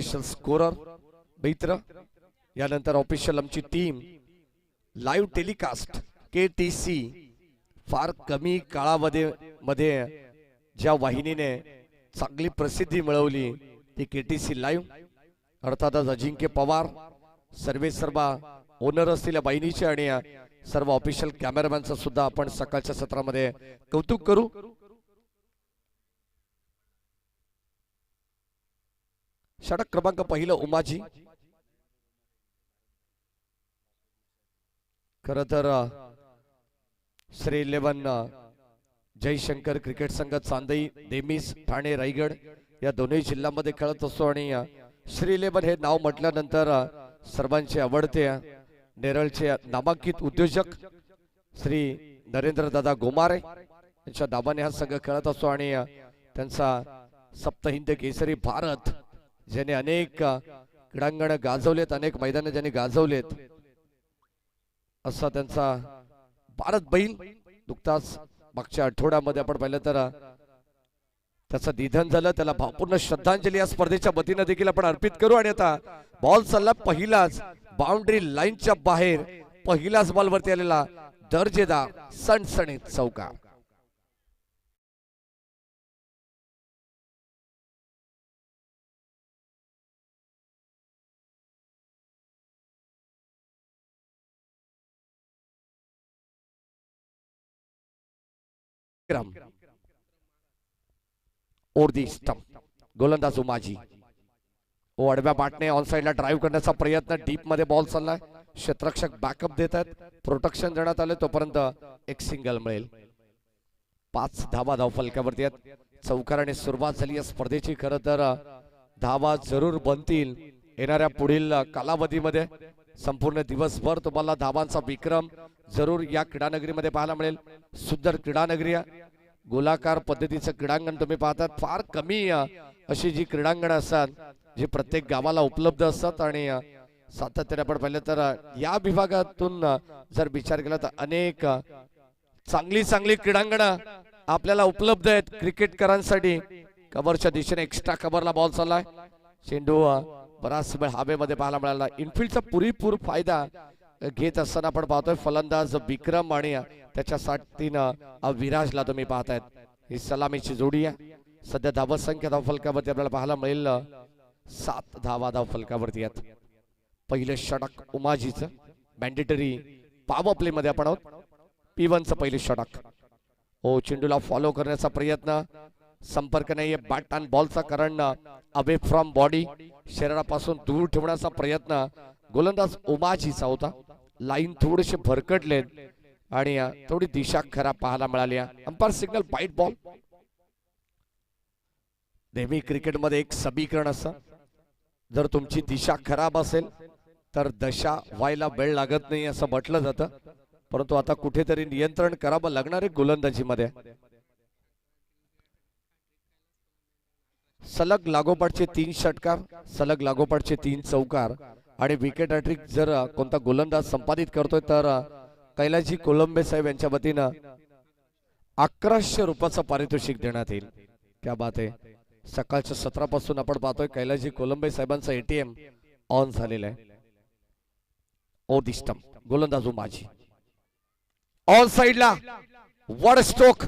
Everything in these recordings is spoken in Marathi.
ऑफिशियल स्कोरर मित्र, यानंतर ऑफिशियल आमची टीम, लाईव्ह टेलिकास्ट KTC, फार कमी काळामध्ये ज्या वाहिनीने चांगली प्रसिद्धी मिळवली ती KTC लाईव्ह, अर्थातच अजिंक्य पवार, सर्व ओनर असतील या वाहिनीचे आणि सर्व ऑफिशियल कॅमेरामॅनचं सुद्धा आपण सकाळच्या सत्रामध्ये कौतुक करू। षटक क्रमांक पहिलं उमाजी, खरं तर श्री 11 जयशंकर क्रिकेट संघ चांदई, नेहमीच ठाणे, रायगड या दोन्ही जिल्ह्यांमध्ये खेळत असतो आणि श्री 11 हे नाव म्हटल्यानंतर सर्वांचे आवडते नेरळचे नामांकित उद्योजक श्री नरेंद्र दादा गोमारे यांच्या नावाने हा संघ खेळत असतो आणि त्यांचा सप्तहिंद केसरी भारत, ज्याने अनेक क्रीडांगण गाजवलेत, अनेक मैदाने ज्यांनी गाजवलेत, असा त्यांचा भारत बैल नुकताच मागच्या आठवड्यामध्ये आपण पाहिलं तर त्याचं निधन झालं। त्याला भावपूर्ण श्रद्धांजली या स्पर्धेच्या वतीने देखील आपण अर्पित करू। आणि आता बॉल चालला पहिलाच बाउंड्री लाईनच्या बाहेर, पहिलाच बॉल वरती आलेला दर्जेदार सणसणीत चौका। और दी स्टंप, गोलंदाज उमाजी आडव्या बाटने ऑन साइडला ड्राइव्ह करण्याचा प्रयत्न, डीप मध्ये बॉल चाललाय, क्षेत्ररक्षक बॅकअप देत आहेत, प्रोटेक्शन देण्यात आले, तोपर्यंत एक सिंगल मिळेल। 5 धावा धाव फलकावरती आहेत, चौकाराने सुरुवात झाली या स्पर्धेची। खरं तर धावा जरूर बनतील येणाऱ्या पुढील कालावधीमध्ये, संपूर्ण दिवसभर तुम्हाला धावांचा विक्रम जरूर या क्रीडानगरीमध्ये पाहायला मिळेल। सुंदर क्रीडानगरी, गोलाकार पद्धतीचं क्रीडांगण तुम्ही पाहतात, फार कमी अशी जी क्रीडांगण असतात जी प्रत्येक गावाला उपलब्ध असतात आणि सातत्याने आपण पाहिलं तर या विभागातून जर विचार केला तर अनेक चांगली क्रीडांगण आपल्याला उपलब्ध आहेत क्रिकेटकरांसाठी। कव्हरच्या दिशेने एक्स्ट्रा कव्हरला बॉल चाललाय, चेंडू बराच वेळ हवेमध्ये पाहायला मिळाला। इनफिल्डचा पुरेपूर फायदा घेत असताना आपण पाहतोय फलंदाज विक्रम आणि त्याच्या साथीनं विराजला तुम्ही पाहतायत। ही सलामीची जोडी आहे। सध्या धाव संख्या धाव फलकावरती आपल्याला पाहायला मिळेल 7 धावा धाव फलकावरती आहेत। पहिले षटक उमाजीचं, मॅन्डेटरी पॉवर प्ले मध्ये आपण आहोत। P1चं पहिले षटक, चेंडूला फॉलो करण्याचा प्रयत्न, संपर्क नाहीये बॅट आणि बॉलचा, कारण अवे फ्रॉम बॉडी, शरीरापासून दूर ठेवण्याचा प्रयत्न गोलंदाज उमाजीचा होता। लाईन थोडेसे भरकटले आणि थोडी दिशा खराब पाहायला मिळाली। Umpire signal bite ball. नेहमी क्रिकेटमध्ये एक समीकरण असतं, जर तुमची दिशा खराब असेल तर दशा व्हायला वेळ लागत नाही असं म्हटलं जातं, परंतु आता कुठेतरी नियंत्रण करावं लागणार आहे गोलंदाजीमध्ये। सलग लागोपाठचे 3 षटकार, सलग लागोपाठचे 3 चौकार आणि विकेट हॅट्रिक जर कोणता गोलंदाज संपादित करतोय तर कैलासजी कोलंबे साहेब यांच्या वतीनं 1100 रुपयाचं पारितोषिक देण्यात येईल। क्या बात आहे। सकाळच्या सत्रापासून आपण पाहतोय कैलासजी कोलंबे साहेबांचा ATM ऑन झालेला आहे। दी स्टंप, गोलंदाज उमाजी ऑन साइडला, वड स्ट्रोक,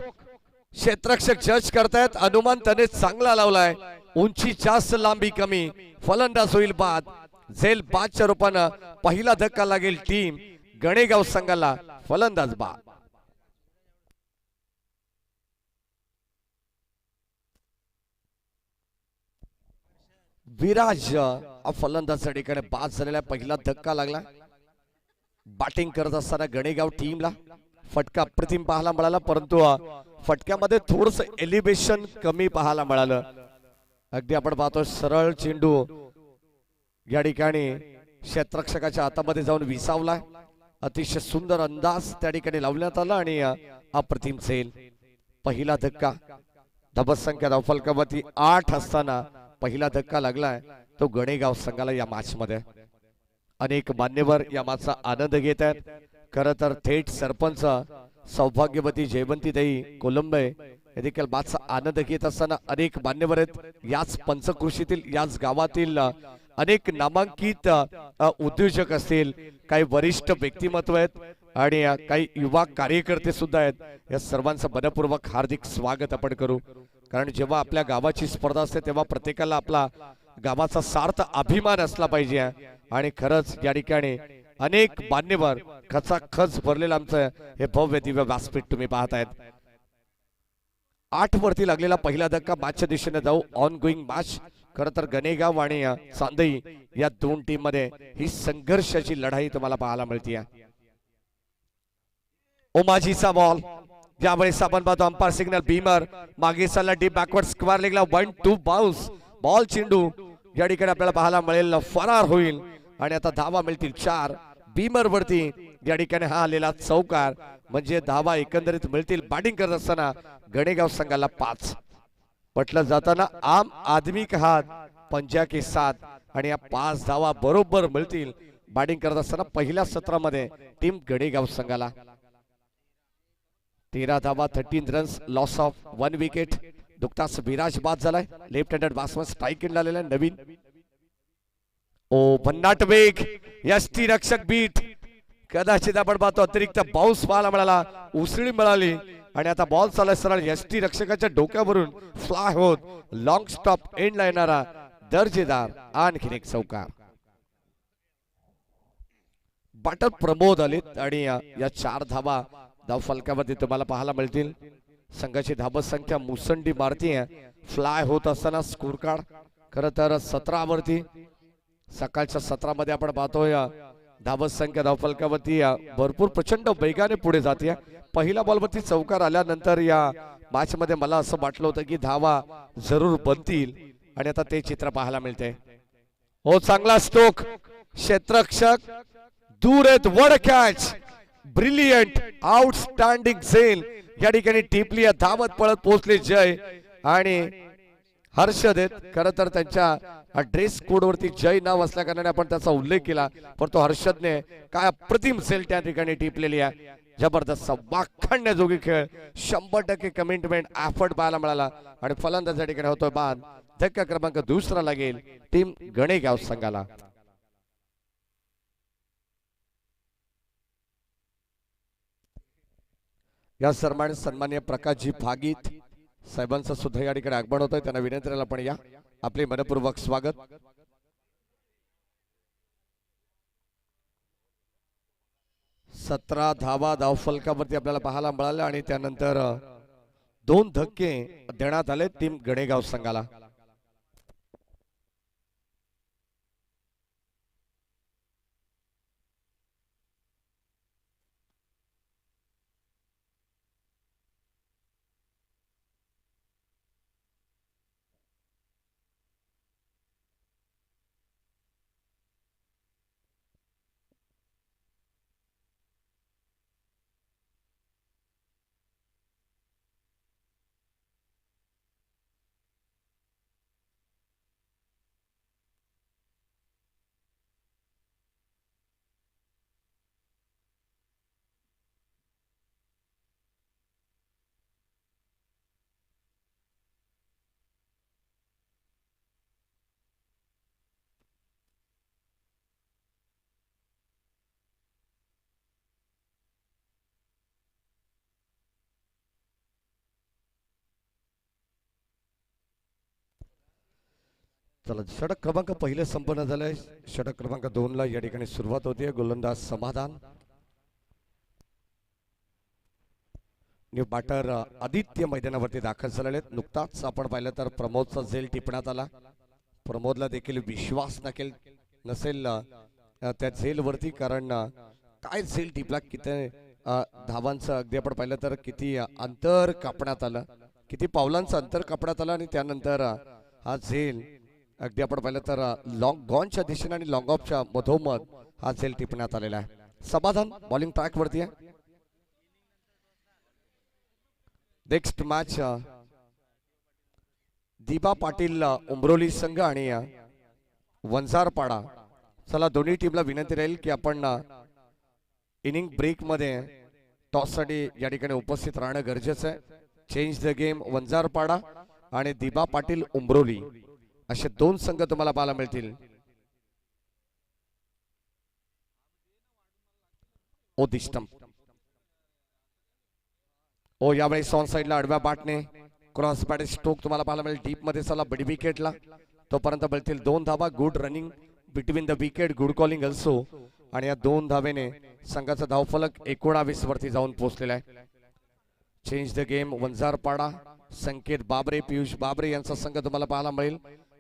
क्षेत्ररक्षक जज करतायत, अनुमान त्याने चांगला लावलाय, उंची जास्त लांबी कमी, फलंदाज होईल बाद, झेल बादच्या रूपानं पहिला धक्का लागेल टीम गणेगाव संघाला, फलंदाज बाद। विराज फलंदाज ठिकाणी बाद झालेला, पहिला धक्का लागला। बॅटिंग करत असताना गणेगाव टीमला फटका अप्रतिम पाहायला मिळाला, परंतु फटक्यामध्ये थोडस एलिव्हेशन कमी पाहायला मिळालं। अगदी आपण पाहतो सरळ चेंडू या ठिकाणी क्षेत्ररक्षकाच्या हातामध्ये जाऊन विसावला, अतिशय सुंदर अंदाज त्या ठिकाणी लावण्यात आला आणि अप्रतिम झेल। पहिला धक्का, धावसंख्या धावफलकावरती 8 असताना पहिला धक्का लागलाय तो गणेगाव संघाला या मॅच मध्ये। अनेक मान्यवर या मॅचचा आनंद घेत आहेत। खरं तर थेट सरपंच सौभाग्यवती जयवंतीताई कोलंबे हे देखील बादचा आनंद घेत असताना अनेक मान्यवर आहेत याच पंचकृषीतील याच गावातील अनेक नामांकित उद्योजक असतील, काही वरिष्ठ व्यक्तिमत्व आहेत आणि काही युवा कार्यकर्ते सुद्धा आहेत. या सर्वांचं मनपूर्वक हार्दिक स्वागत आपण करू. कारण जेव्हा आपल्या गावाची स्पर्धा असते तेव्हा प्रत्येकाला आपला गावाचा सार्थ अभिमान असला पाहिजे. आणि खरंच या ठिकाणी अनेक मान्यवर खचाखच भरलेलं आमचं हे भव्य दिव्य व्यासपीठ तुम्ही पाहतायत. 8 वरती लागलेला पहिला धक्का मॅचच्या दिशेने जाऊ. On going match. खरं तर गणेगाव आणि चांदई या दोन टीम मध्ये ही संघर्षाची लढाई तुम्हाला पाहायला मिळते. ओमाजीचा बॉल यावेळेस आपण पाहतो अंपायर सिग्नल बीमर मागे चालला डीप बॅकवर्ड स्क्वेअर लेगला 1-2 बाउन्स बॉल चेंडू या ठिकाणी आपल्याला पाहायला मिळेल फरार होईल आणि आता धावा मिळतील 4 बीमर वरती. या ठिकाणी हा आलेला चौकार म्हणजे धावा एकंदरीत मिळतील. बॅटिंग करत असताना गणेगाव संघाला 5 पटलं जाताना आम आदमी का हात पंजा के साथ आणि या 5 धावा बरोबर मिळतील बॅटिंग करत असताना पहिल्या सत्रामध्ये टीम गणेगाव संघाला. 13 धावा 13 रन्स लॉस ऑफ 1 विकेट. दुखताच विराज बाद झालाय. Left handed batsman strike in आलेला नवीन. ओ भन्नाट वेग यष्टी रक्षक बीट. कदाचित आपण पाहतो अतिरिक्त बाउन्स पाहायला मिळाला, उसळी मिळाली आणि आता बॉल चालू सरळ यष्टी रक्षकाच्या डोक्यावरून फ्लाय होत लॉंग स्टॉप एंडला येणारा दर्जेदार आणखीन एक चौकार. बॅटर प्रमोद आलेत आणि या 4 धावा धाव फलकावरती तुम्हाला पाहायला मिळतील. संघाची धाबत संख्या मुसंडी मारतीये फ्लाय होत असताना स्कोर कार्ड. खरं तर 17 वरती सकाळच्या सत्रामध्ये आपण पाहतोय धाबत संख्या धाव फलकावरती भरपूर प्रचंड वेगाने पुढे जाते. पहिल्या बॉलवरती चौकार आल्यानंतर या मॅच मध्ये मला असं वाटलं होतं की धावा जरूर बनतील आणि आता ते चित्र पाहायला मिळते. हो चांगला स्ट्रोक क्षेत्ररक्षक दूर आहेत. वड कॅच ब्रिलियंट आउटस्टँडिंग झेल या ठिकाणी टिपली धावत पळत पोहोचले जय आणि हर्षद आहेत. खरं तर त्यांच्या ड्रेस कोड वरती जय नाव असल्या कारणाने आपण त्याचा उल्लेख केला, परंतु हर्षदने काय अप्रतिम झेल त्या ठिकाणी टिपलेली आहे. जबरदस्त वाखाणण्याजोगी खेळ. 100% कमिटमेंट एफर्ट पाहायला मिळाला आणि फलंदाज ठिकाणी होतोय बाद. धक्का क्रमांक 2 लागेल टीम गणेगाव संघाला. या सन्मान्य प्रकाशजी भागीत साहेबांचं सुद्धा या ठिकाणी आगमन होतंय. त्यांना विनंतीला पण या आपले मनपूर्वक स्वागत. सतरा धावा धाव फलकावरती आपल्याला पाहायला मिळाल्या आणि त्यानंतर 2 धक्के देण्यात आले टीम गणेगाव संघाला. चला षटक क्रमांक पहिले संपन्न झालंय. षटक क्रमांक 2 ला या ठिकाणी सुरुवात होते. गोलंदाज समाधान. न्यू बॅटर आदित्य मैदानावरती दाखल झालेले आहेत. नुकताच आपण पाहिलं तर प्रमोदचा झेल टिपण्यात आला. प्रमोदला देखील विश्वास नसेल त्या झेल वरती, कारण काय झेल टिपला, किती धावांचं अगदी आपण पाहिलं तर किती अंतर कापण्यात आलं, किती पावलांचं अंतर कापण्यात आलं आणि त्यानंतर हा झेल अगदी आपण पाहिलं तर लॉंग गॉनच्या दिशेने आणि लॉंग ऑफच्या मधोमध हा झेल टिपण्यात आलेला आहे. समाधान बॉलिंग ट्रॅक वरती आहे. नेक्स्ट मॅच दीपा पाटील उमरोली संघ आणि वंजारपाडा. चला दोन्ही टीमला विनंती राहील की आपण इनिंग ब्रेक मध्ये टॉस साठी या ठिकाणी उपस्थित राहणं गरजेचं आहे. चेंज द गेम वंजारपाडा आणि दिबा पाटील उंब्रोली असे दोन संघ तुम्हाला पाहायला मिळतील. ओ दिष्टम ओ यावेळी ऑन साइडला आडव्या बाटने क्रॉस बॅट स्ट्रोक तुम्हाला पाहायला मिळेल. डीप मध्ये चला बडी विकेटला तोपर्यंत मिळतील 2 धावा. Good running between the wicket, good calling also. आणि या 2 धावेने संघाचा धावफलक 19 वरती जाऊन पोहोचलेला आहे. Change the game Vanjarpada Sanket Babare, Piyush बाबरे यांचा संघ तुम्हाला पाहायला मिळेल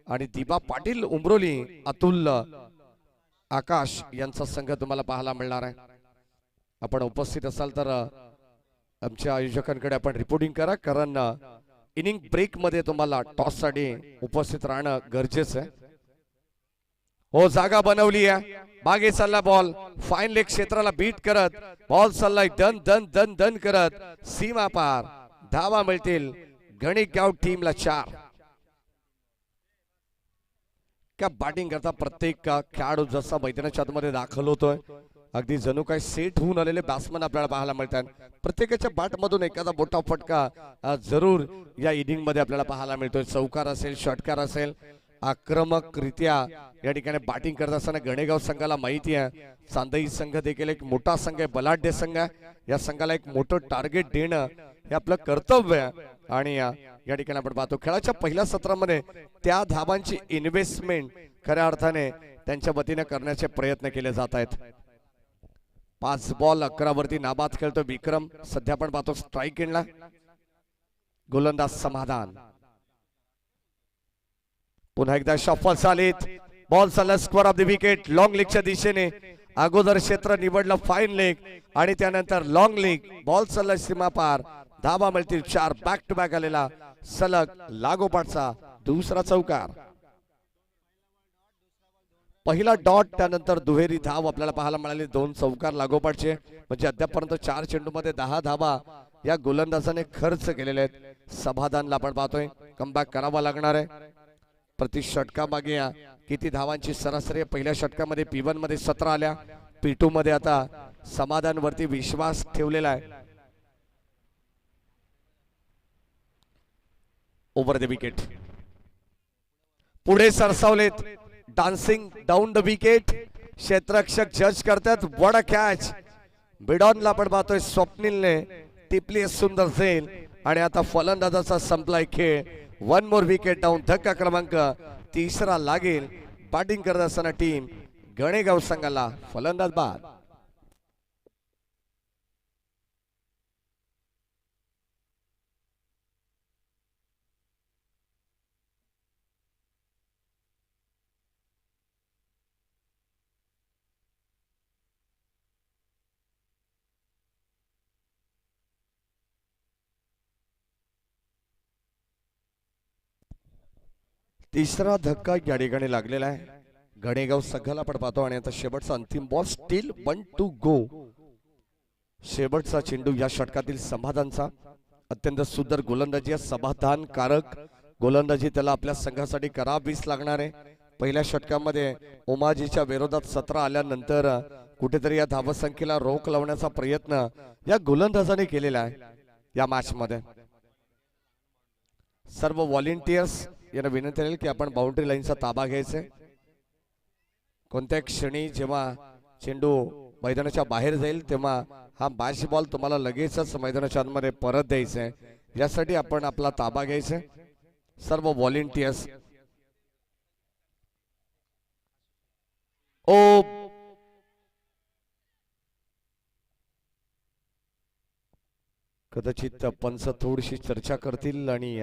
आणि दिबा पाटील उंब्रोली अतुल आकाश यांचा संघ तुम्हाला पाहायला मिळणार आहे. आपण उपस्थित असाल तर आमच्या आयोजकांकडे आपण रिपोर्टिंग करा, कारण इनिंग ब्रेक मध्ये तुम्हाला टॉस साठी उपस्थित राहणं गरजेचं आहे. हो जागा बनवली आहे, मागे चालला बॉल, फाईन लेग क्षेत्राला बीट करत बॉल चाललाय दन दन दन दन करत सीमा पार. धावा मिळतील गणेगाव टीमला 4. का बॅटिंग करता प्रत्येक खेळाडू जसा मैदानाच्या आतमध्ये दाखल होतोय अगदी जणू काही सेट होऊन आलेले बॅट्समन आपल्याला पाहायला मिळतात. प्रत्येकाच्या बॅट मधून एखादा मोठा फटका जरूर या इनिंग मध्ये आपल्याला पाहायला मिळतोय. चौकार असेल, षटकार असेल, आक्रमकरित्या या ठिकाणी बॅटिंग करत असताना गणेगाव संघाला माहिती आहे चांदई संघ देखील एक मोठा संघ आहे, बलाढ्य संघ आहे. या संघाला एक मोठं टार्गेट देणं हे आपलं कर्तव्य आहे. आणि या ठिकाणी आपण पाहतो खेळाच्या पहिल्या सत्रामध्ये त्या धावांची इन्व्हेस्टमेंट खऱ्या अर्थाने त्यांच्या वतीने करण्याचे प्रयत्न केले जात आहेत. 5 बॉल 11 वरती नाबाद खेळतो विक्रम. सध्या आपण पाहतो स्ट्राईक एंडला गोलंदाज समाधान. पुन्हा एकदा शॉफल चालित बॉल चालला square off the wicket long लेगच्या दिशेने. अगोदर क्षेत्र निवडलं फाईन लेग आणि त्यानंतर लॉंग लेग. बॉल चालला सीमा पार. धावा मिळतील 4. बॅक टू बॅक आलेला सलग लागोपाठचा दुसरा चौकार. पहिला डॉट त्यानंतर दुहेरी धाव आपल्याला पाहायला मिळाली. 2 चौकार लागोपाठचे, म्हणजे अद्यापर्यंत 4 चेंडूमध्ये 10 धावा या गोलंदाजाने खर्च केलेले आहेत. समाधानला आपण पाहतोय कमबॅक करावा लागणार आहे. प्रति षटका मागे किती धावांची सरासरी. पहिल्या षटकामध्ये P1 मध्ये 17 आल्या, P2 मध्ये आता समाधान वरती विश्वास ठेवलेला आहे. ओव्हर द विकेट पुढे सरसावलेत, डान्सिंग डाऊन द विकेट. क्षेत्ररक्षक जज करतात व्हाट अ कॅच. बिडॉनला आपण पाहतोय स्वप्नीलने टिपली सुंदर झेल आणि आता फलंदाजाचा संपलाय खेळ. 1 मोर विकेट डाऊन. धक्का क्रमांक 3 लागेल. बॅटिंग करत असताना टीम गणेगाव संघाला फलंदाज बाद. तिसरा धक्का या ठिकाणी लागलेला आहे गणेगाव संघाला आपण पाहतो. आणि आता शेवटचा अंतिम बॉल, स्टील 1 to go. शेवटचा चेंडू या षटकातील समाधानचा. अत्यंत सुंदर गोलंदाजी, समाधानकारक गोलंदाजी त्याला आपल्या संघासाठी करावीच लागणार आहे. पहिल्या षटकामध्ये ओमाजीच्या विरोधात 17 आल्यानंतर कुठेतरी या धावसंख्येला रोख लावण्याचा प्रयत्न या गोलंदाजाने केलेला आहे. या मॅच मध्ये सर्व व्हॉलेंटियर्स यांना विनंती आहे की आपण बाउंड्री लाईनचा ताबा घ्यायचा. कोणत्या क्षणी जेव्हा चेंडू मैदानाच्या बाहेर जाईल तेव्हा हा मॅच बॉल तुम्हाला लगेचच मैदानाच्या आतमध्ये परत द्यायचा आहे. यासाठी आपण आपला ताबा घ्यायचा. सर्व व्हॉलेंटियर्स. ओ कदाचित पंच थोडीशी चर्चा करतील आणि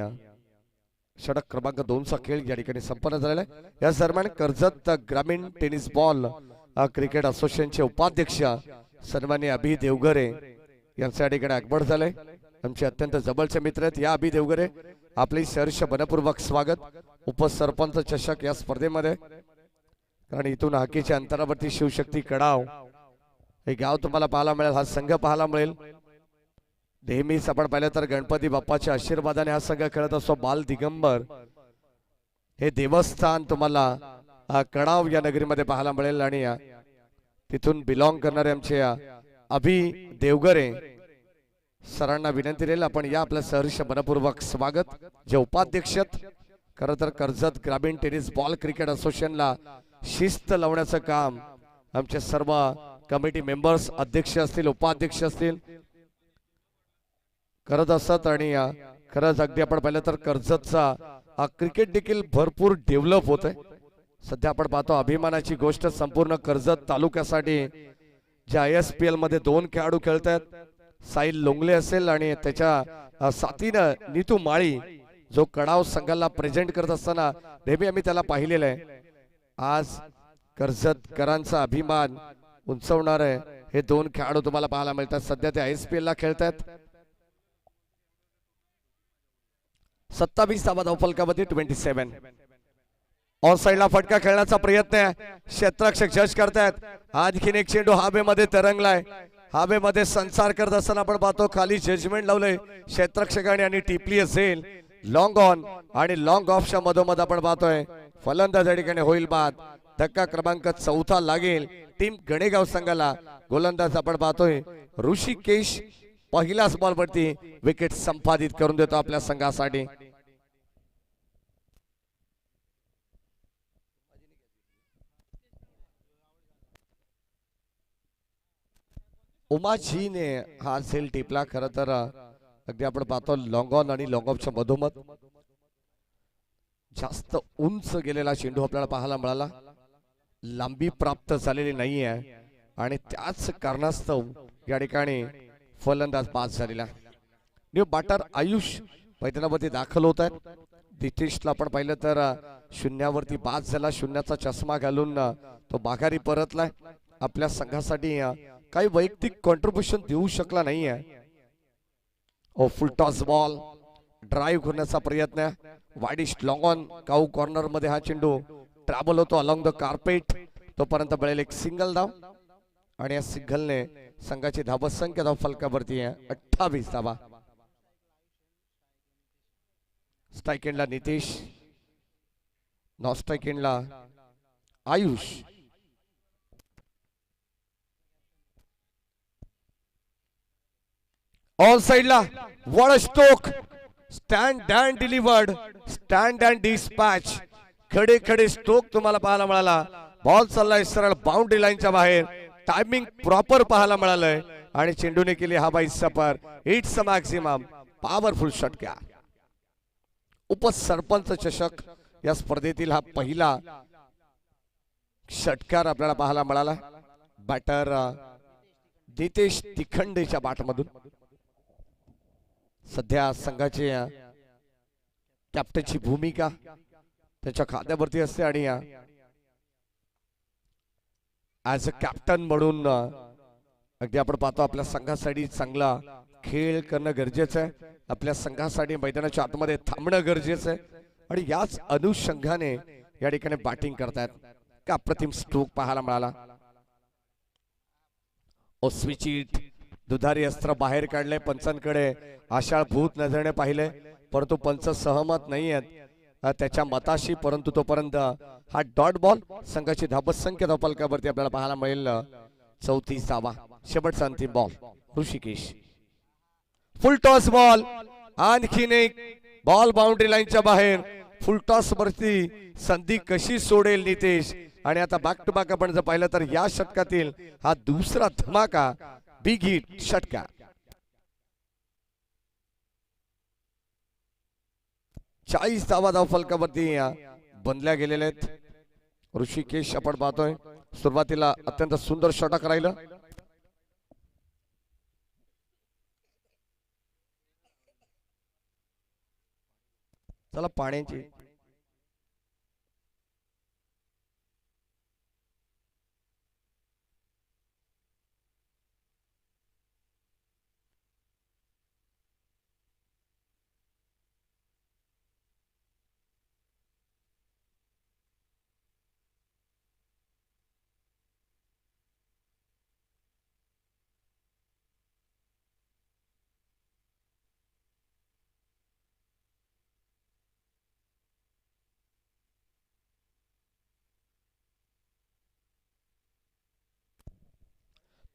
षटक क्रमांक 2 चा खेळ या ठिकाणी संपन्न झालेला आहे. या दरम्यान कर्जत ग्रामीण टेनिस बॉल क्रिकेट असोसिएशनचे उपाध्यक्ष सन्माननीय अभि देवगरे यांच्या या ठिकाणी आगमन झालंय. आमचे अत्यंत जवळचे मित्र आहेत. या अभि देवगरे, आपले सहर्ष मनपूर्वक स्वागत उपसरपंच चषक या स्पर्धेमध्ये. कारण इथून हाकीच्या अंतरावरती शिवशक्ती कडाव हे गाव तुम्हाला पाहायला मिळेल, हा संघ पाहायला मिळेल. नेहमीच आपण पाहिलं तर गणपती बाप्पाच्या आशीर्वादाने हा संघ खेळत असतो. बाल दिगंबर हे देवस्थान तुम्हाला कडाव या नगरीमध्ये पाहायला मिळेल. आणि तिथून बिलॉंग करणारे आमचे अभि देवगरे सरांना विनंती राहील आपण या आपलं सहर्ष मनपूर्वक स्वागत. जे उपाध्यक्ष खरं तर कर्जत ग्रामीण टेनिस बॉल क्रिकेट असोसिएशनला शिस्त लावण्याचं काम आमचे सर्व कमिटी मेंबर्स अध्यक्ष असतील उपाध्यक्ष असतील करत असत. आणि खरंच अगदी आपण पाहिलं तर कर्जतचा क्रिकेट देखील भरपूर डेव्हलप होत आहे. सध्या आपण पाहतो अभिमानाची गोष्ट संपूर्ण कर्जत तालुक्यासाठी ज्या ISPL मध्ये 2 खेळाडू खेळत आहेत. साहिल लोंगले असेल आणि त्याच्या साथीनं नीतू माळी जो कडाव संघाला प्रेझेंट करत असताना नेहमी आम्ही त्याला पाहिलेलं आहे. आज कर्जतकरांचा अभिमान उंचवणारे हे 2 खेळाडू तुम्हाला पाहायला मिळतात. सध्या ते ISPL ला खेळतात. 27 धावा धावफलकामध्ये 27. ऑन साइडला फटका खेळण्याचा प्रयत्न आहे. क्षेत्ररक्षक जज करतायत. आणखीन एक चेंडू हवेमध्ये तरंगलाय. हवेमध्ये संचार करत असताना आपण पाहतो खाली जजमेंट लावलंय क्षेत्ररक्षकाने आणि टिपली असेल. लॉंग ऑन आणि लॉंग ऑफच्या मधोमध आपण पाहतोय फलंदाज या ठिकाणी होईल बाद. धक्का क्रमांक 4 लागेल टीम गणेगाव संघाला. गोलंदाज आपण पाहतोय ऋषिकेश पहिल्याच बॉलवरती विकेट संपादित करून देतो आपल्या संघासाठी. उमाजीने हा झेल टिपला. खरं तर अगदी आपण पाहतो लॉंग ऑन आणि लॉंग ऑफच्या मधोमध जास्त उंच गेलेला चेंडू आपल्याला पाहायला मिळाला. लांबी प्राप्त झालेली नाहीये आणि त्याच कारणास्तव या ठिकाणी फलंदाज बाद झालेला. न्यू बॅटर आयुष मैदानावरती दाखल होत आहेत. नितीशला आपण पाहिलं तर शून्यावरती बाद झाला. शून्याचा चष्मा घालून तो माघारी परतलाय. आपल्या संघासाठी काही वैयक्तिक कॉन्ट्रीब्युशन देऊ शकला नाहीये. फुल टॉस बॉल ड्राईव्ह करण्याचा प्रयत्न. Widish long on cow corner मध्ये हा चेंडू ट्रॅव्हल होतो अलॉंग द कार्पेट. तोपर्यंत मिळेल एक सिंगल धाव आणि या सिंगलने संघाची धावसंख्या धावफलकावरती आहे 28 धावा. स्ट्राइक एंडला नितीश, नॉन स्ट्राइक एंडला आयुष. ऑन साइडला wall stroke stand and delivered stand and dispatch. खडे खडे स्टोक तुम्हाला पाहायला मिळाला. बॉल चाललाय सरळ बाउंड्री लाईनच्या बाहेर. टायमिंग प्रॉपर पाहायला मिळालंय आणि चेंडूने केली हा बाई सपर. इट्स अ मॅक्सिमम पॉवरफुल षटका. उपसरपंच चषक या स्पर्धेतील हा पहिला षटकार आपल्याला पाहायला मिळाला. बॅटर नितेश तिखंडेच्या बॅटमधून. सध्या संघाची कॅप्टनची भूमिका त्याच्या खात्यावरती असते आणि ऍज अ कॅप्टन म्हणून अगदी आपण पाहतो आपल्या संघासाठी चांगला खेळ करणं गरजेचं आहे. आपल्या संघासाठी मैदानाच्या आतमध्ये थांबणं गरजेचं आहे आणि याच अनुषंगाने या ठिकाणी बॅटिंग करतायत. का अप्रतिम स्ट्रोक पाहायला मिळाला. स्विचिट दुधारी अस्त्र बाहेर काढले. पंचांकडे आशाळभूत नजरेने पाहिले परंतु पंच सहमत नाही आहेत त्याच्या मताशी. परंतु तोपर्यंत हा डॉट बॉल संघाची धावसंख्या धावफलकावरती आपल्याला पाहायला मिळेल 34 धावा. शेवटचा अंतिम बॉल ऋषिकेश. फुल टॉस बॉल. आणखीन एक बॉल बाउंड्री लाईनच्या बाहेर. फुल टॉस वरती संधी कशी सोडेल नितेश. आणि आता बॅक टू बॅक आपण जर पाहिलं तर या षटकातील हा दुसरा धमाका बिग हिट षटका. 40 धावा धावफलकावरती बनल्या गेलेल्या आहेत. ऋषिकेश आपण पाहतोय सुरुवातीला अत्यंत सुंदर षटक राहिलं. चला पाण्याची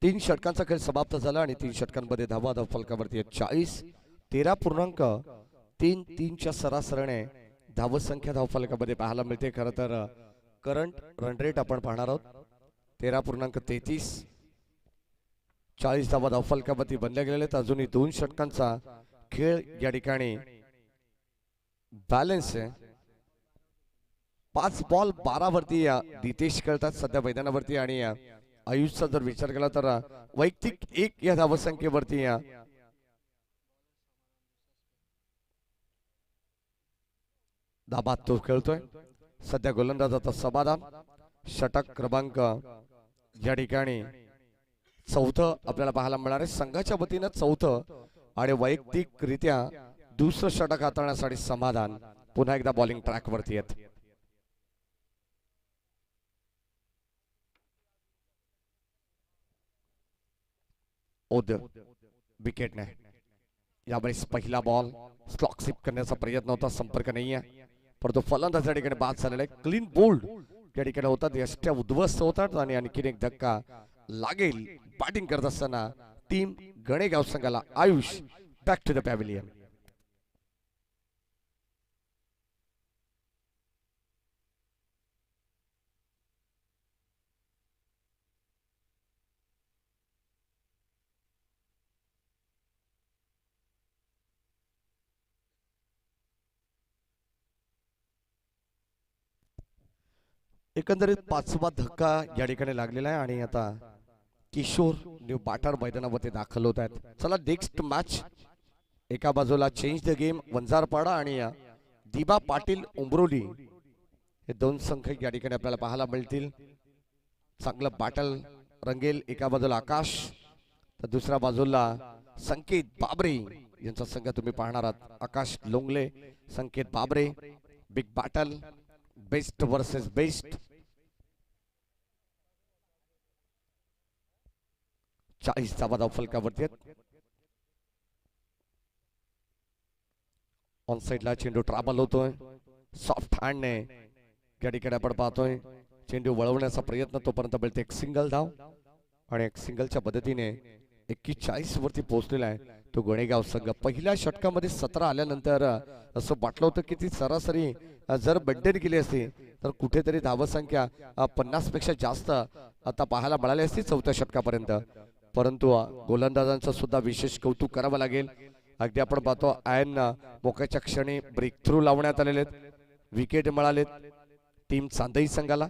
3 षटकांचा खेळ समाप्त झाला आणि 3 षटकांमध्ये धावा धावफलकावरती 40. 13.33च्या सरासरीने धावसंख्या धावफलकामध्ये पाहायला मिळते. खरं तर करंट रन रेट आपण पाहणार आहोत 13.33. 40 धावा धावफलकावरती बनल्या गेलेल्या आहेत. अजूनही 2 षटकांचा खेळ या ठिकाणी बॅलन्स आहे. 5 बॉल 12 वरती दितेश खेळतात सध्या मैदानावरती आणि आयुषचा जर विचार केला तर वैयक्तिक 1 या धावसंख्येवरती धाबा तो खेळतोय. सध्या गोलंदाजाचा समाधान. षटक क्रमांक या ठिकाणी 4थं आपल्याला पाहायला मिळणार आहे. संघाच्या वतीनं 4थं आणि वैयक्तिकरित्या दुसरं षटक हाताळण्यासाठी समाधान पुन्हा एकदा बॉलिंग ट्रॅक वरती आहेत. विकेट नाही यावेळेस. पहिला बॉल स्लॉक स्लिप करण्याचा प्रयत्न होता, संपर्क नाही आहे, परंतु फलंदाज या ठिकाणी बाद झालेला आहे. क्लीन बोल्ड या ठिकाणी होतात, यष्ट्या उद्ध्वस्त होतात आणि आणखीन एक धक्का लागेल. बॅटिंग करत असताना टीम गणेगाव संघाला. Ayush back to the pavilion. एकंदरीत 5वा धक्का या ठिकाणी लागलेला आहे आणि आता किशोर न्यू बाटार मैदानावरती दाखल होत आहेत. चला नेक्स्ट मॅच. एका बाजूला चेंज द गेम वंजारपाडा आणि दिबा पाटील उंबरोली हे 2 संघ या ठिकाणी आपल्याला पाहायला मिळतील. चांगलं बॅटल रंगेल. एका बाजूला आकाश तर दुसऱ्या बाजूला संकेत बाबरे यांचा संघ तुम्ही पाहणार आहात. आकाश Longle, Sanket Babare. Big battle, best versus best. 40 धावा धावफलकावरती आहेत. ऑन साइडला चेंडू ट्रॅव्हल होतोय. सॉफ्ट हँडने या ठिकाणी आपण पाहतोय चेंडू वळवण्याचा प्रयत्न, तोपर्यंत मिळते एक सिंगल धाव आणि एक सिंगलच्या पद्धतीने 41 वरती पोहोचलेला आहे तो गणेगाव संघ. पहिल्या षटकामध्ये 17 आल्यानंतर असं वाटलं होतं की ती सरासरी जर मेंटेन केली असती तर कुठेतरी धावसंख्या 50 पेक्षा जास्त आता पाहायला मिळाली असती 4थ्या षटकापर्यंत. परंतु गोलंदाजांचं सुद्धा विशेष कौतुक करावं लागेल. अगदी आपण पाहतो आयन मोक्याच्या क्षणी ब्रेक थ्रू लावण्यात आलेले आहेत, विकेट मिळालेत टीम चांदई संघाला.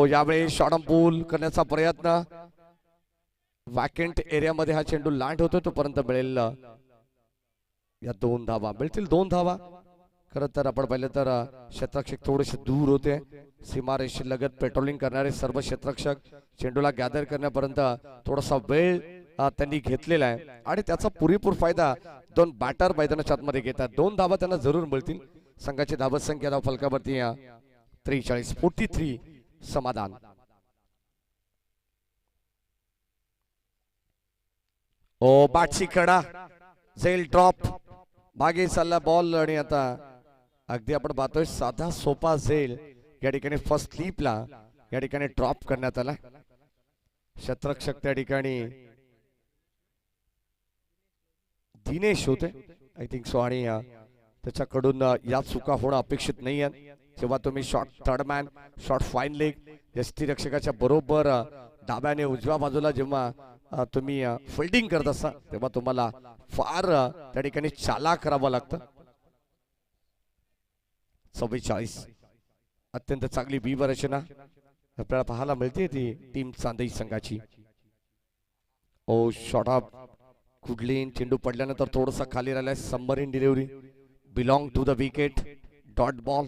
यावेळी शॉर्ट पूल करण्याचा प्रयत्न. वॅकेंट एरियामध्ये हा चेंडू लँड होतो, तोपर्यंत मिळेल या 2 धावा मिळतील. 2 धावा. खरं तर आपण पाहिलं तर क्षेत्ररक्षक थोडेसे दूर होते. सीमारेषे लगत पेट्रोलिंग करणारे सर्व क्षेत्ररक्षक चेंडूला गॅदर करण्यापर्यंत थोडासा वेळ त्यांनी घेतलेला आहे आणि त्याचा पुरेपूर फायदा 2 बॅटर मैदानाच्या आतमध्ये घेतात. 2 धावा त्यांना जरूर मिळतील. संघाची धावत संख्या धाव फलकावरती 43 समाधान. बॅटची कडा झेल ड्रॉप मागे चालला बॉल आणि आता अगदी आपण पाहतोय साधा सोपा झेल या ठिकाणी फर्स्ट स्लीपला या ठिकाणी ड्रॉप करण्यात आला. क्षेत्ररक्षक त्या ठिकाणी दिनेश होते आय थिंक सो आणि त्याच्याकडून या चुका होणं अपेक्षित नाही आहे. जेव्हा तुम्ही short third man, short fine leg यष्टीरक्षकाच्या बरोबर डाव्याने उजव्या बाजूला जेव्हा तुम्ही फिल्डिंग करत असता तेव्हा तुम्हाला फार त्या ठिकाणी चालाक करावं लागतं. 44 अत्यंत चांगली बीव रचना आपल्याला पाहायला मिळते ती टीम चांदई संघाची. शॉर्ट अप कुडलीन चेंडू पडल्यानंतर थोडासा खाली राहिलाय. Submarine delivery belong to the wicket. Dot ball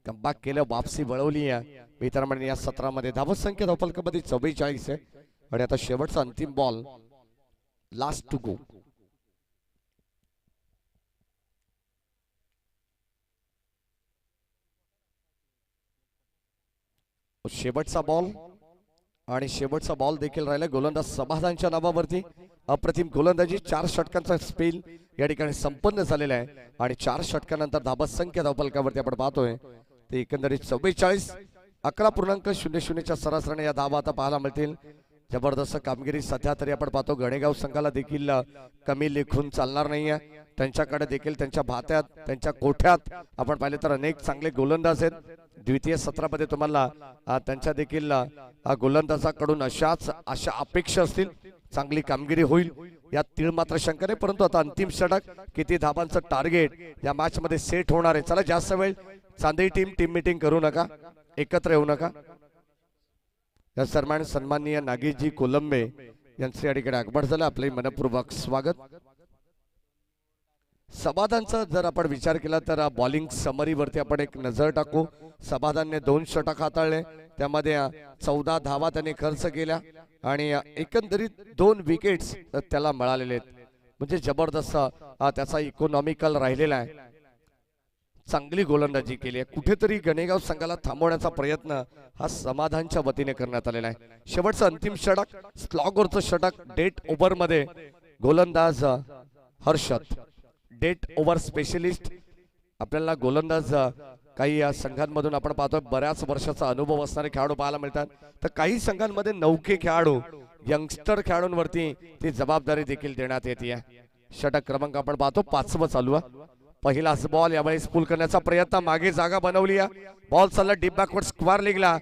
comeback केलं, वापसी वळवली आहे मित्रांनो. या 17 मध्ये धावत संख्या धावफलकामध्ये 44 आहे आणि आता शेवटचा अंतिम बॉल लास्ट टू गो. शेवटचा बॉल आणि शेवटचा बॉल देखील राहिला गोलंदाज समाधानच्या नावावरती. अप्रतिम गोलंदाजी. 4 षटकांचा स्पेल या ठिकाणी संपन्न झालेला आहे आणि 4 षटकानंतर धावत संख्या धावफलकावरती आपण पाहतोय ते एकंदरीत 44. 11.00च्या सरासरीने या धावा आता पाहायला मिळतील. जबरदस्त कामगिरी सध्या तरी आपण पाहतो. गणेगाव संघाला देखील कमी लेखून चालणार नाहीये. त्यांच्याकडे देखील त्यांच्या भात्यात त्यांच्या कोठ्यात आपण पाहिले तर अनेक चांगले गोलंदाज आहेत. द्वितीय सत्रामध्ये तुम्हाला त्यांच्या देखील गोलंदाजाकडून अशाच अपेक्षा असतील. चांगली कामगिरी होईल यात तीळ मात्र शंका नाही. परंतु आता अंतिम षटक किती धाबांचं टार्गेट या मॅच मध्ये सेट होणार आहे. चला जास्त वेळ चांदई टीम मीटिंग करू नका, एकत्र येऊ नका. या सन्माननीय नागेशजी कोलंबे यांचे या ठिकाणी आगमन झालं. आपले मनपूर्वक स्वागत. समाधानचा जर आपण विचार केला तर बॉलिंग समरीवरती आपण एक नजर टाकू. समाधानने 2 षटक हाताळले, त्यामध्ये 14 धावा त्यांनी खर्च केल्या आणि एकंदरीत 2 विकेट्स त्याला मिळालेले आहेत. म्हणजे जबरदस्त त्याचा इकॉनॉमिकल राहिलेला आहे. चांगली गोलंदाजी केली आहे. कुठेतरी गणेगाव संघाला थांबवण्याचा प्रयत्न हा समाधानच्या वतीने करण्यात आलेला आहे. शेवटचं अंतिम षटक स्लॉगरचं षटक डेट ओव्हर मध्ये गोलंदाज हर्षद, डेट ओव्हर स्पेशलिस्ट. आपल्याला गोलंदाज काही या संघांमधून आपण पाहतोय बऱ्याच वर्षाचा अनुभव असणारे खेळाडू पाहायला मिळतात. तर काही संघांमध्ये नौके खेळाडू, यंगस्टर खेळाडूंवरती ती जबाबदारी देखील देण्यात येते. षटक क्रमांक आपण पाहतो 5वं चालू आहे. पहिलाच बॉल यावेळेस पुल करण्याचा प्रयत्न, मागे जागा बनवली आहे. बॉल चालला डीप बॅकवर्ड स्क्वेअर लेगला,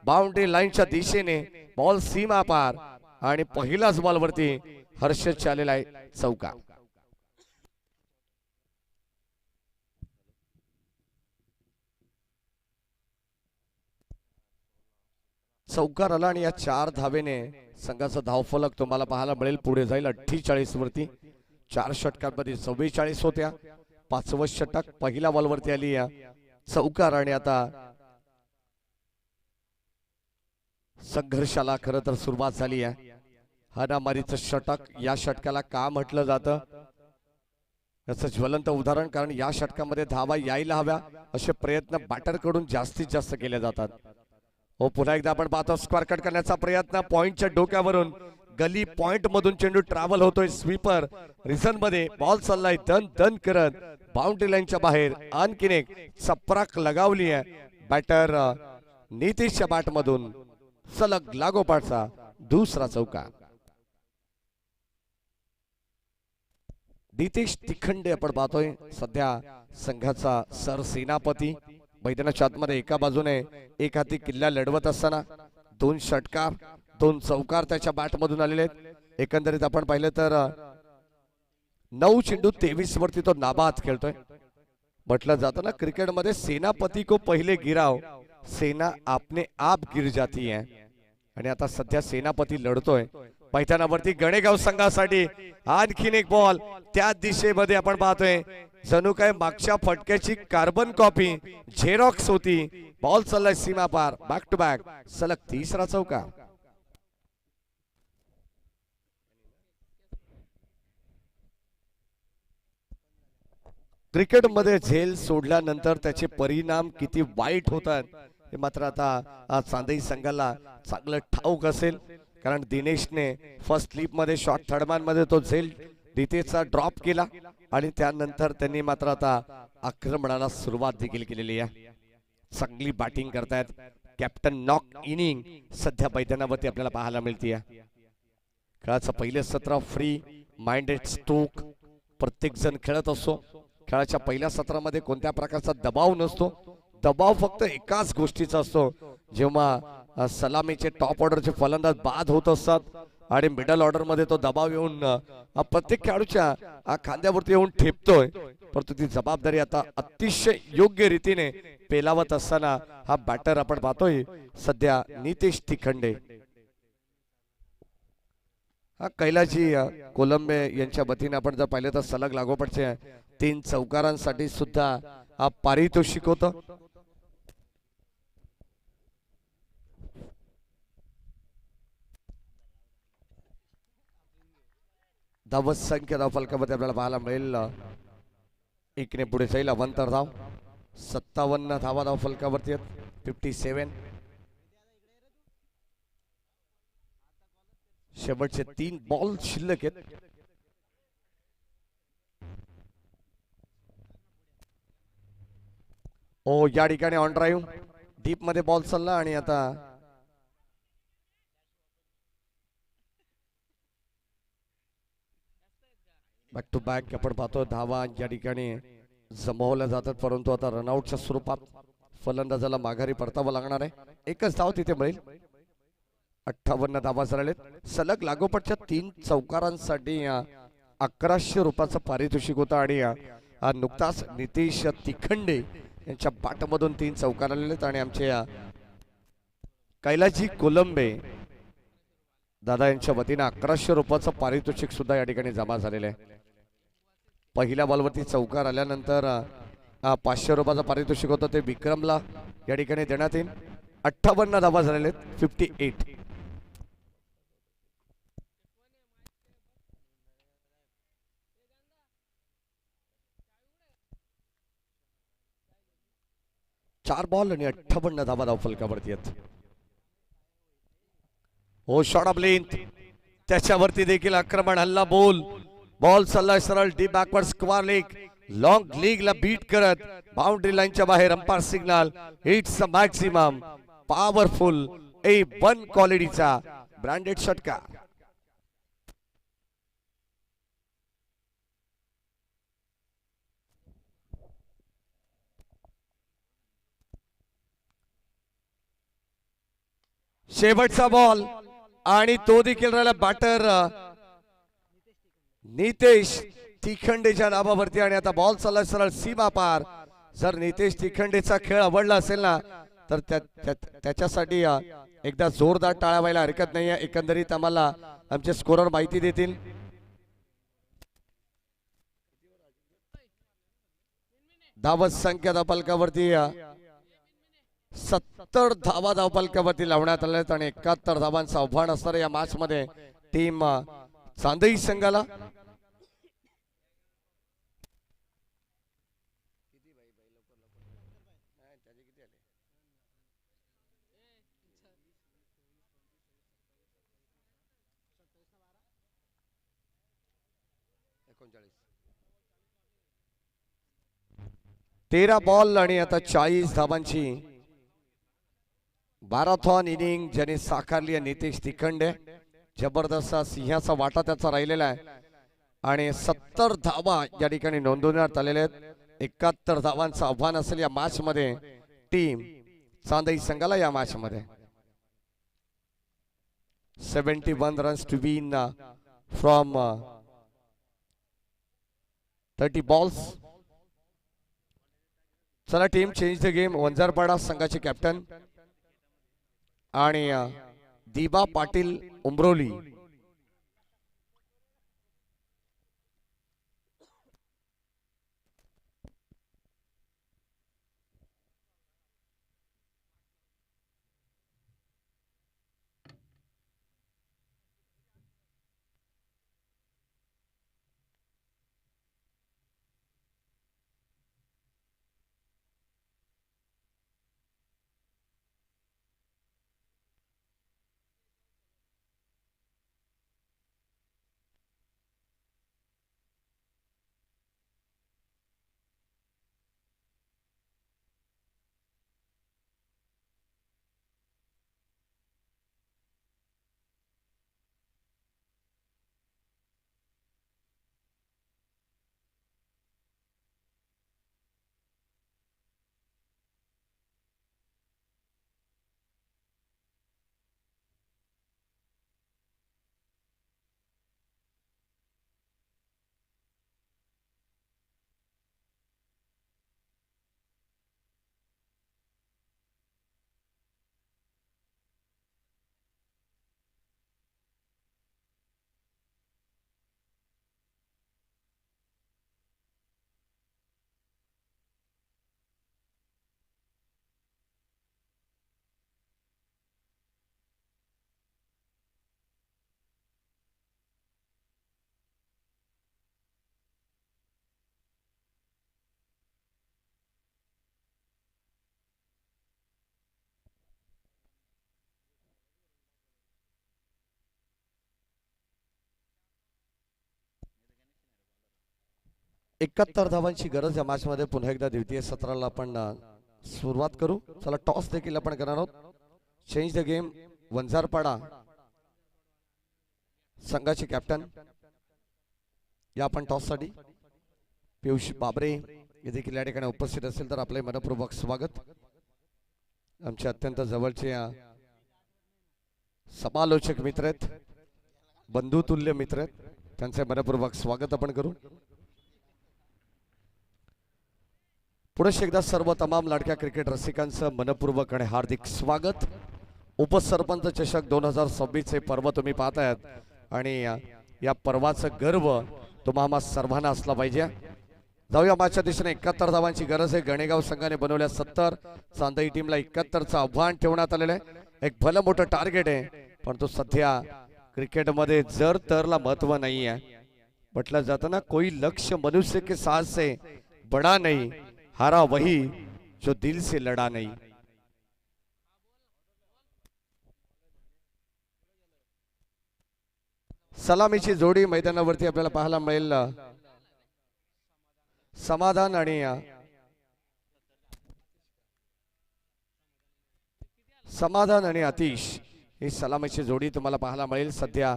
बाउंड्री लाईनच्या दिशेने बॉल सीमा पार आणि पहिलाच बॉल वरती हर्षद आलेला आहे चौका. चौकार आला आणि या 4 धावेने संघाचा धावफलक तुम्हाला पाहायला मिळेल. पुढे जाईल 48 वरती. 4 षटकांमध्ये 44 होत्या. 5वं षटक पहिल्या बॉल वरती आली या चौकार आणि आता संघर्षाला खरं तर सुरुवात झाली आहे. हाणामारीचं षटक या षटकाला का म्हटलं जातं याचं ज्वलंत उदाहरण, कारण या षटकामध्ये धावा यायला हव्या असे प्रयत्न बॅटर कडून जास्तीत जास्त केले जातात. हो, पुन्हा एकदा आपण पाहतो स्क्वेअर कट करण्याचा प्रयत्न, पॉइंटच्या डोक्यावरून गली पॉइंट मधून चेंडू ट्रॅव्हल होतोय स्वीपर रिझन मध्ये. बॉल चाललाय दन दन करत बाउंड्री लाईनच्या बाहेर. आणखीन एक चपराक लगावली आहे बॅटर नितीशच्या बॅट मधून. सलग लागोपाठचा दुसरा चौका. नितीश तिखंडे आपण पाहतोय सध्या संघाचा सरसेनापती. मैदानाच्या आतमध्ये एका बाजूने एक हाती किल्ला लढवत असताना 2 षटकार 2 चौकार त्याच्या बॅट मधून आलेले आहेत. एकंदरीत आपण पाहिलं तर 9 चेंडू 23 वरती तो नाबाद खेळतोय. म्हटलं जातं ना क्रिकेटमध्ये, सेनापती को पहिले गिराव, सेना आपने आप गिर जाती है. आणि आता सध्या सेनापती लढतोय मैदानावरती गणेगाव संघासाठी. आणखीन एक बॉल त्या दिशेमध्ये आपण पाहतोय जणू काय मागच्या फटक्याची कार्बन कॉपी झेरॉक्स होती. बॉल चाललाय सीमा पार, बॅक टू बॅक सलग तिसरा चौका. क्रिकेटमध्ये झेल सोडल्यानंतर त्याचे परिणाम किती वाईट होतात हे मात्र आता चांदई संघाला चांगलं ठाऊक असेल. कारण दिनेशने फर्स्ट स्लिप मध्ये शॉर्ट थर्डमॅन मध्ये तो झेल रितेशचा ड्रॉप केला आणि त्यानंतर त्यांनी मात्र आता आक्रमणाला सुरुवात देखील केलेली आहे. चांगली बॅटिंग करतायत. कॅप्टन नॉक इनिंग सध्या मैदानावरती आपल्याला पाहायला मिळते. खेळाचं पहिले सत्र फ्री माइंडेड स्ट्रोक प्रत्येक जण खेळत असतो. खेळाच्या पहिल्या सत्रामध्ये कोणत्या प्रकारचा दबाव नसतो. दबाव फक्त एकाच गोष्टीचा असतो, जेव्हा सलामीचे टॉप ऑर्डरचे फलंदाज बाद होत असतात आणि मिडल ऑर्डर मध्ये तो दबाव येऊन प्रत्येक खेळाडूच्या खांद्यावरती येऊन ठेपतोय. परंतु ती जबाबदारी आता अतिशय योग्य रीतीने पेलावत असताना हा बॅटर आपण पाहतोय सध्या नितेश तिखंडे. हा कैलाजी कोलंबे यांच्या वतीने आपण जर पाहिलं तर सलग लागोपाठचे 3 चौकारांसाठी सुद्धा पारितोषिक होतं. धावत संख्या धाव फलकामध्ये आपल्याला पाहायला मिळेल 1 ने पुढे जाईल अवंतर धाव. 57 धावा धाव फलकावरती आहेत. 57. शेवटचे 3 बॉल शिल्लक आहेत. ओ या ठिकाणी ऑन ड्राईव्ह डीप मध्ये बॉल चालला आणि आता बॅक टू बॅक आपण पाहतो धावा या ठिकाणी जमवल्या जातात, परंतु आता रनआउटच्या स्वरूपात फलंदाजाला माघारी परतावं लागणार आहे. एकच धाव तिथे मिळेल. 58 धावा झालेत. सलग लागोपाठच्या 3 चौकारांसाठी 1100 रुपयाचं पारितोषिक होतं आणि नुकताच नितेश तिखंडे यांच्या बाटमधून 3 चौकार आलेले आहेत आणि आमचे कैलाजी कोलंबे दादा यांच्या वतीने 1100 रुपयाचं पारितोषिक सुद्धा या ठिकाणी जमा झालेलं आहे. पहिल्या बॉलवरती चौकार आल्यानंतर 500 रुपयाचं पारितोषिक होतं ते विक्रमला या ठिकाणी देण्यात येईल. 58 धावा झालेले आहेत. 58. चार बॉल आणि 58 धावा धावफलकावरती आहेत. हो शॉट ऑफ लेंथ, त्याच्यावरती देखील आक्रमण. हल्ला बॉल चाललाय सरळ deep backward square leg, long लीगला बीट करत बाउंड्री लाईनच्या बाहेर. Umpire signal. It's a maximum powerful A1 क्वालिटीचा ब्रँडेड षटकार. शेवटचा बॉल आणि तो देखील राहिला बॅटर नितेश तिखंडेच्या नावावरती आणि आता बॉल चालला सरळ सीमा पार. जर नितेश तिखंडेचा खेळ आवडला असेल ना तर त्याच्यासाठी एकदा जोरदार टाळ्या व्हायला हरकत नाहीये. एकंदरीत आम्हाला आमचे स्कोरर माहिती देतील. धावत संख्या धावफलकावरती 70 धावा धावफलकावरती लावण्यात आल्या आहेत आणि 71 धावांचं आव्हान असणार या मॅच मध्ये टीम चांदई संघाला. तेरा बॉल आणि आता 40 धावांची मॅरेथॉन इनिंग ज्याने साकारली आहे नितेश तिखंडे. जबरदस्त सिंहाचा वाटा त्याचा राहिलेला आहे आणि 70 धावा या ठिकाणी नोंदवण्यात आलेल्या आहेत. 71 धावांचं आव्हान असेल या मॅच मध्ये टीम चांदई संघाला. या मॅच मध्ये 71 runs to win from 30 balls. चला team change the game. Vanjarpada संघाचे कॅप्टन आणि दिबा पाटील उमरोली. एकाहत्तर धावांची गरज या मॅच मध्ये पुन्हा एकदा द्वितीय सत्राला आपण सुरुवात करू. चला टॉस देखील आपण करणार आहोत. Change the game. वंजारपाडा संघाचे कॅप्टन या आपण टॉस साठी पियुष बाबरे हे देखील या ठिकाणी उपस्थित असेल तर आपले मनपूर्वक स्वागत. आमचे अत्यंत जवळचे समालोचक मित्र आहेत, बंधुतुल्य मित्र आहेत, त्यांचे मनपूर्वक स्वागत आपण करू. पुढे एकदा सर्व तमाम लाडक्या क्रिकेट रसिकांचं मनपूर्वक आणि हार्दिक स्वागत. उपसरपंच चषक 2026 चे पर्व तुम्ही पाहतायत आणि या पर्वाचा गर्व तुम्हा सर्वांना असला पाहिजे. जाऊया मागच्या दिशेने. 71 धावांची गरज आहे. गणेगाव संघाने बनवल्या 70. चांदई टीमला 71चं आव्हान ठेवण्यात आलेलं आहे. एक भलं मोठं टार्गेट आहे, पण तो सध्या क्रिकेटमध्ये जर तरला महत्व नाही आहे. म्हटलं जातं ना, कोई लक्ष्य मनुष्य के साथ से बड़ा नहीं, हारा वही जो दिल से लढा नहीं. सलामीची जोडी मैदानावरती आपल्याला पाहायला मिळेल. समाधान आणि आतिश ही सलामीची जोडी तुम्हाला पाहायला मिळेल. सध्या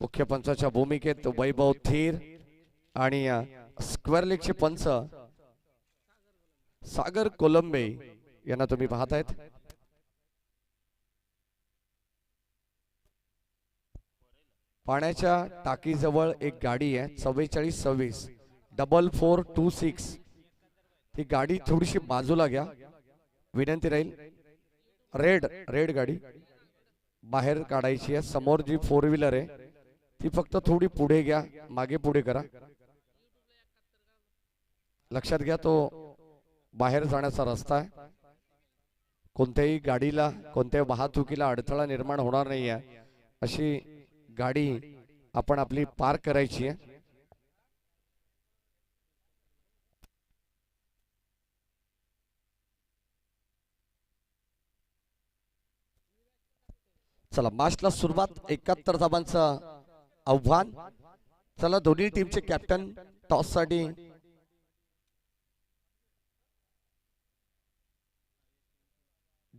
मुख्य पंचाच्या भूमिकेत वैभव थीर आणि स्क्वेअर लेगचे पंच सागर कोलंबे यांना तुम्ही पाहतायत. पाण्याच्या टाकीजवळ एक गाडी आहे 4426 4426. ती गाडी थोडीशी बाजूला घ्या विनंती राहील. रेड गाडी बाहेर काढायची आहे. समोर जी 4 व्हीलर आहे ती फक्त थोडी पुढे घ्या, मागे पुढे करा. लक्षात घ्या, तो बाहेर जाण्याचा रस्ता आहे. कोणत्याही गाडीला, कोणत्याही वाहतुकीला अडथळा निर्माण होणार नाही आहे अशी गाडी आपण आपली पार्क करायची आहे. चला मॅचला सुरुवात. 71 धावांचं आव्हान. चला दोन्ही टीमचे कॅप्टन टॉस साठी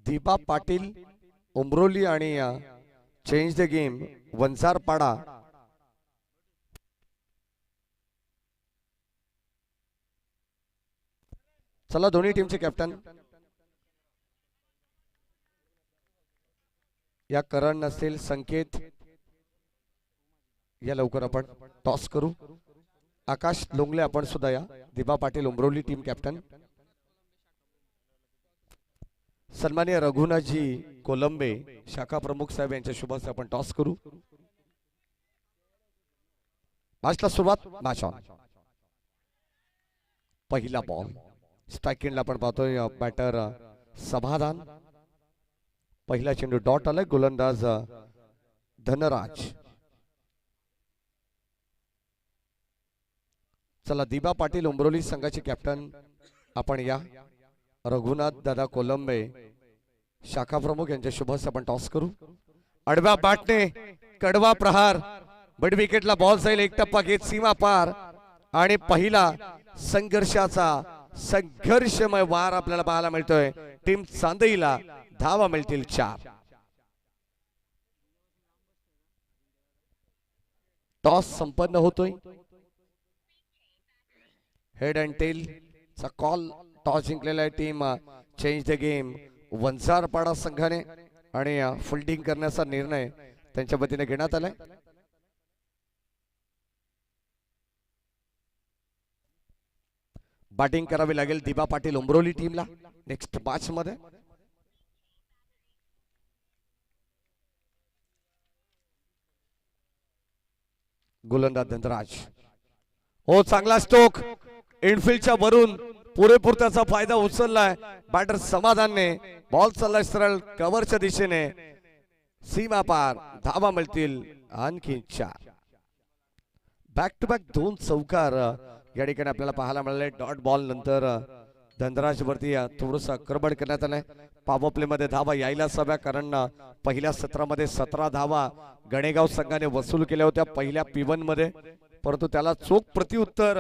दीपा पाटील उमरोली आणि चेंज द गेम वंजारपाडा. चला दोन्ही टीमचे कॅप्टन या करण नसतील संकेत या लवकर आपण टॉस करू. आकाश लोंगले आपण सुद्धा या. Deepa Patil Umroli team captain. सन्माननीय रघुनाथजी कोलंबे शाखा प्रमुख साहेब यांच्या शुभ हस्ते आपण टॉस करू. मॅचला सुरुवात. Match on. पहिला बॉल स्ट्राइक एंडला आपण पाहतोय बॅटर समाधान. पहिला चेंडू डॉट आलाय. गोलंदाज धनराज. चला दीपा पाटील उमरोली संघाचे कॅप्टन आपण या. रघुनाथ दादा कोलंबे शाखा प्रमुख यांच्या शुभ हस्ते आपण टॉस करू. आडव्या बॅटने कडवा प्रहार. मिड विकेटला बॉल जाईल. एक टप्पा घेत सीमा पार आणि पहिला संघर्षमय वार आपल्याला पाहायला मिळतोय. टीम चांदईला धावा मिळतील 4. टॉस संपन्न होतोय. हेड अँड टेल चा कॉल. टॉस जिंकलेला आहे team change the game Vanjarpada संघाने आणि फिल्डिंग करण्याचा निर्णय त्यांच्या वतीने घेण्यात आलाय. बॅटिंग करावी लागेल दीपा पाटील उमरोली टीमला नेक्स्ट मॅच मध्ये. गोलंदाज धनराज. हो चांगला स्ट्रोक इनफिल्डच्या वरून पुरेपूर त्याचा फायदा उचललाय बॅटर समाधानने. बॉल चाललाय सरळ कव्हरच्या दिशेने. सीमा पार धावा मिळतील आणखी 4. बॅक टू बॅक 2 चौकार या ठिकाणी आपल्याला पाहायला मिळाले. डॉट बॉल नंतर धनराज वरती थोडंसं आक्रमण करण्यात आलंय. पॉवर प्ले मध्ये धावा यायलाच हव्या, कारण पहिल्या सत्रामध्ये 17 धावा गणेगाव संघाने वसूल केल्या होत्या पहिल्या P1 मध्ये. परंतु त्याला चोख प्रत्युत्तर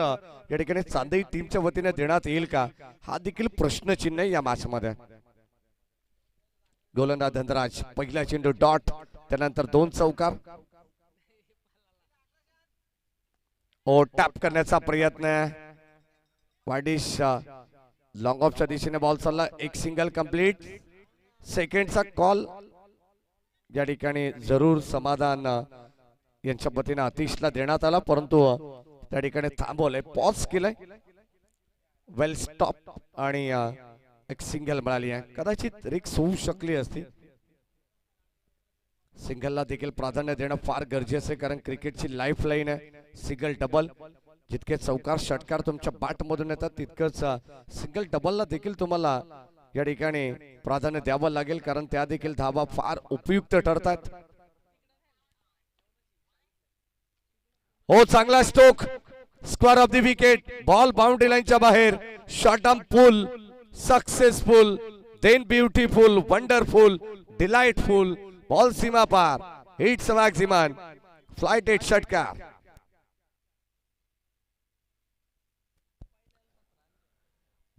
या ठिकाणी चांदई टीमच्या वतीने देण्यात येईल का, हा देखील प्रश्नचिन्ह आहे या मॅच मध्ये. गोलंदाज धनराज, पहिला चेंडू डॉट, त्यानंतर 2 चौकार. ओ टॅप करण्याचा प्रयत्न, वाडिश लॉंग ऑफच्या दिशेने बॉल चालला, एक सिंगल कंप्लीट. सेकंडचा कॉल या ठिकाणी जरूर समाधान यांच्या पतीने आतिशला देण्यात आला, परंतु त्या ठिकाणी थांबवलंय, पॉज केलंय, वेल स्टॉप आणि एक सिंगल मिळाली आहे. कदाचित रिक्स होऊ शकली असती. सिंगलला देखील प्राधान्य देणं फार गरजेचं आहे, कारण क्रिकेटची लाईफ लाईन आहे. सिंगल डबल, जितके चौकार षटकार तुमच्या बॅट मधून येतात तितकंच सिंगल डबलला देखील तुम्हाला या ठिकाणी प्राधान्य द्यावं लागेल, कारण त्या देखील धावा फार उपयुक्त ठरतात. हो, चांगला stroke, square off the wicket, ball boundary लाईनच्या बाहेर. Short arm pull, successful, then beautiful, wonderful, delightful, ball सीमा पार, हिट्स मॅक्सिमम, फ्लाइट एट षटकार.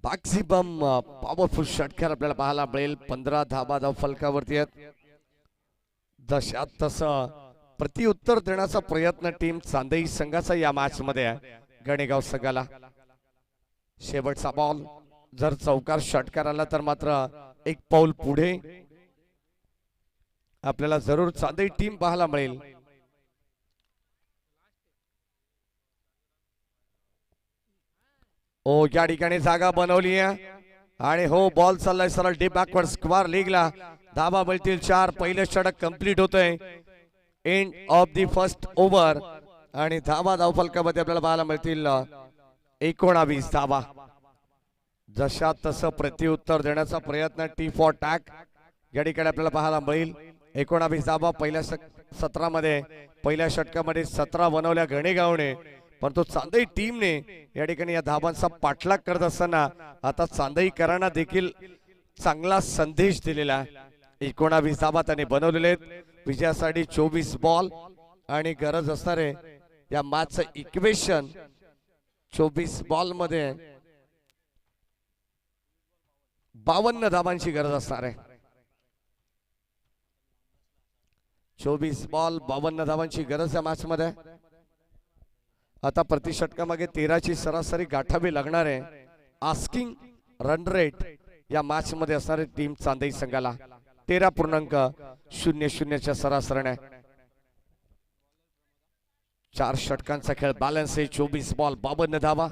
मॅक्सिमम पॉवरफुल षटकार आपल्याला पाहायला मिळेल. 15 धाबा धाव फलकावरती आहेत. जशात तसं प्रत्युत्तर देण्याचा प्रयत्न टीम चांदई संघाचा या मॅच मध्ये आहे. गणेगाव संघाला शेवटचा बॉल, जर चौकार षटकार आला तर मात्र एक पाऊल पुढे आपल्याला जरूर चांदई टीम पाहायला मिळेल. ओ या ठिकाणी जागा बनवली आहे आणि हो, बॉल चाललाय सरळ डीप बॅकवर्ड स्क्वेअर लीगला. धाबा मिळतील 4. पहिलं षटक कंप्लीट होतंय. End of the first over आणि धाबा धावफलकामध्ये आपल्याला पाहायला मिळतील 19 धाबा. जशा तसं प्रत्युत्तर देण्याचा प्रयत्न, टी फॉर टॅक या ठिकाणी आपल्याला पाहायला मिळेल. 19 धाबा पहिल्या सत्रामध्ये, पहिल्या षटकामध्ये 17 बनवल्या गणेगावने, परंतु चांदई टीमने या ठिकाणी या धाबांचा पाठलाग करत असताना आता चांदईकरांना देखील चांगला संदेश दिलेला आहे. 19 धाबा त्यांनी बनवलेले आहेत. विजयासाठी 24 बॉल आणि गरज असणारे या मॅचचं इक्वेशन 24 बॉल मध्ये 52 धाबांची गरज असणार आहे. 24 बॉल 52 धाबांची गरज या मॅच मध्ये. आता प्रति षटकामागे 13ची सरासरी गाठावी लागणार आहे. आस्किंग रन रेट या मॅच मध्ये असणारे टीम चांदई संघाला 13.00च्या सरासरीने. 4 षटकांचा खेळ बॅलन्स आहे. 24 बॉल 52 धावा,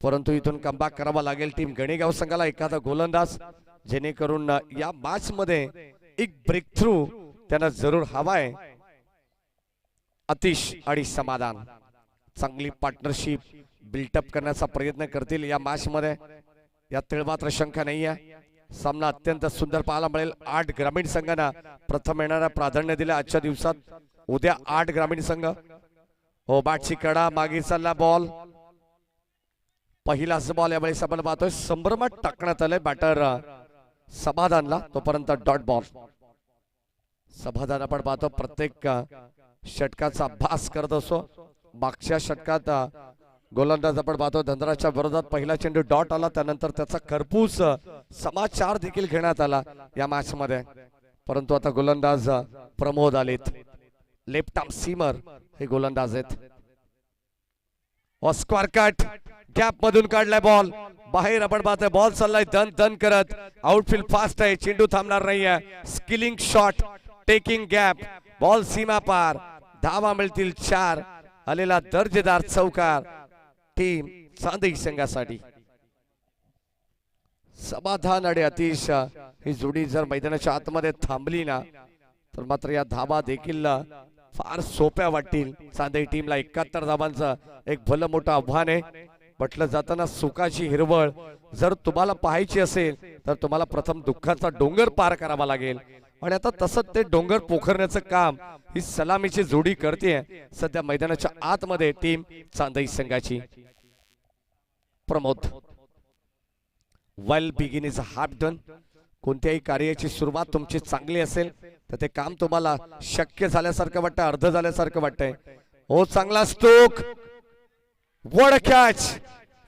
परंतु इथून कमबॅक करावा लागेल टीम गणेगाव संघाला. एखादा गोलंदाज जेणेकरून या मॅच मध्ये एक ब्रेक थ्रू त्यांना जरूर हवाय. आतिश आणि समाधान चांगली पार्टनरशिप बिल्टअप करण्याचा प्रयत्न करतील या मॅच मध्ये, यात तिळमात्र शंका नाही आहे. सामना अत्यंत सुंदर पाहायला मिळेल. 8 ग्रामीण संघांना प्रथम येणारा प्राधान्य दिले आजच्या दिवसात. उद्या 8 ग्रामीण संघ. हो, बॅटची कडा, मागे चालला बॉल, पहिलाच बॉल यावेळेस आपण पाहतोय. संभ्रमात टाकण्यात आलंय बॅटर समाधानला, तोपर्यंत डॉट बॉल. समाधान आपण पाहतो प्रत्येक षटकाचा अभ्यास करत असो. मागच्या षटकात गोलंदाज आपण पाहतो धनराजच्या विरोधात पहिला चेंडू डॉट आला, त्यानंतर त्याचा खरपूस समाचार देखील घेण्यात आला या मॅच मध्ये. परंतु आता गोलंदाज प्रमोद आलेत, लेफ्ट आर्म सीमर हे गोलंदाज आहेत. स्क्वेअर कट, गॅप मधून काढलाय बॉल, बाहेर आपण पाहतोय बॉल चाललाय दन दन करत. आउटफील्ड फास्ट आहे, चेंडू थांबणार नाहीये. Skilling shot, taking gap, ball सीमा पार. धावा मिळतील 4. आलेला दर्जेदार चौकार टीम चांदई संघासाठी. समाधान आणि आतिश ही जोडी जर मैदानाच्या आतमध्ये थांबली ना तर मात्र या धावा देखील फार सोप्या वाटतील. चांदई टीमला 71 धावांचं एक भलं मोठं आव्हान आहे. म्हटलं जाताना सुखाची हिरवळ जर तुम्हाला पाहायची असेल तर तुम्हाला प्रथम दुःखाचा डोंगर पार करावा लागेल, आणि आता तसंच ते डोंगर पोखरण्याचं काम ही सलामीची जोडी करते सध्या मैदानाच्या आतमध्ये टीम चांदई संघाची. प्रमोद, वेल बिगिन इज हाफ डन. कोणत्याही कार्याची सुरुवात तुमची चांगली असेल तर ते काम तुम्हाला शक्य झाल्यासारखं वाटतं, अर्ध झाल्यासारखं वाटतंय. हो चांगला स्ट्रोक, वड कॅच,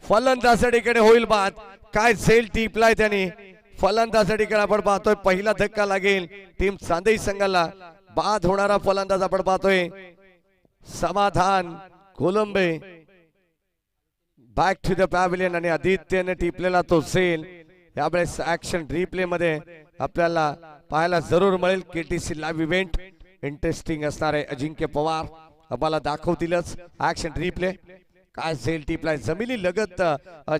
फलंदाजाकडे होईल बाद. काय झेल टिपलाय त्याने फलंदाजाकडे आपण पाहतोय. पहिला धक्का लागेल टीम चांदई संघाला. बाद होणारा फलंदाज आपण पाहतोय समाधान Kolambe. Back to the pavilion आणि आदित्यने टिपलेला तो झेल यावेळेस ऍक्शन रिप्ले मध्ये आपल्याला पाहायला जरूर मिळेल. केटीसी लाईव्ह इव्हेंट इंटरेस्टिंग असणार आहे. अजिंक्य पवार आम्हाला दाखवतीलच ऍक्शन रिप्ले. काय झेल टिपलाय, जमिनी लगत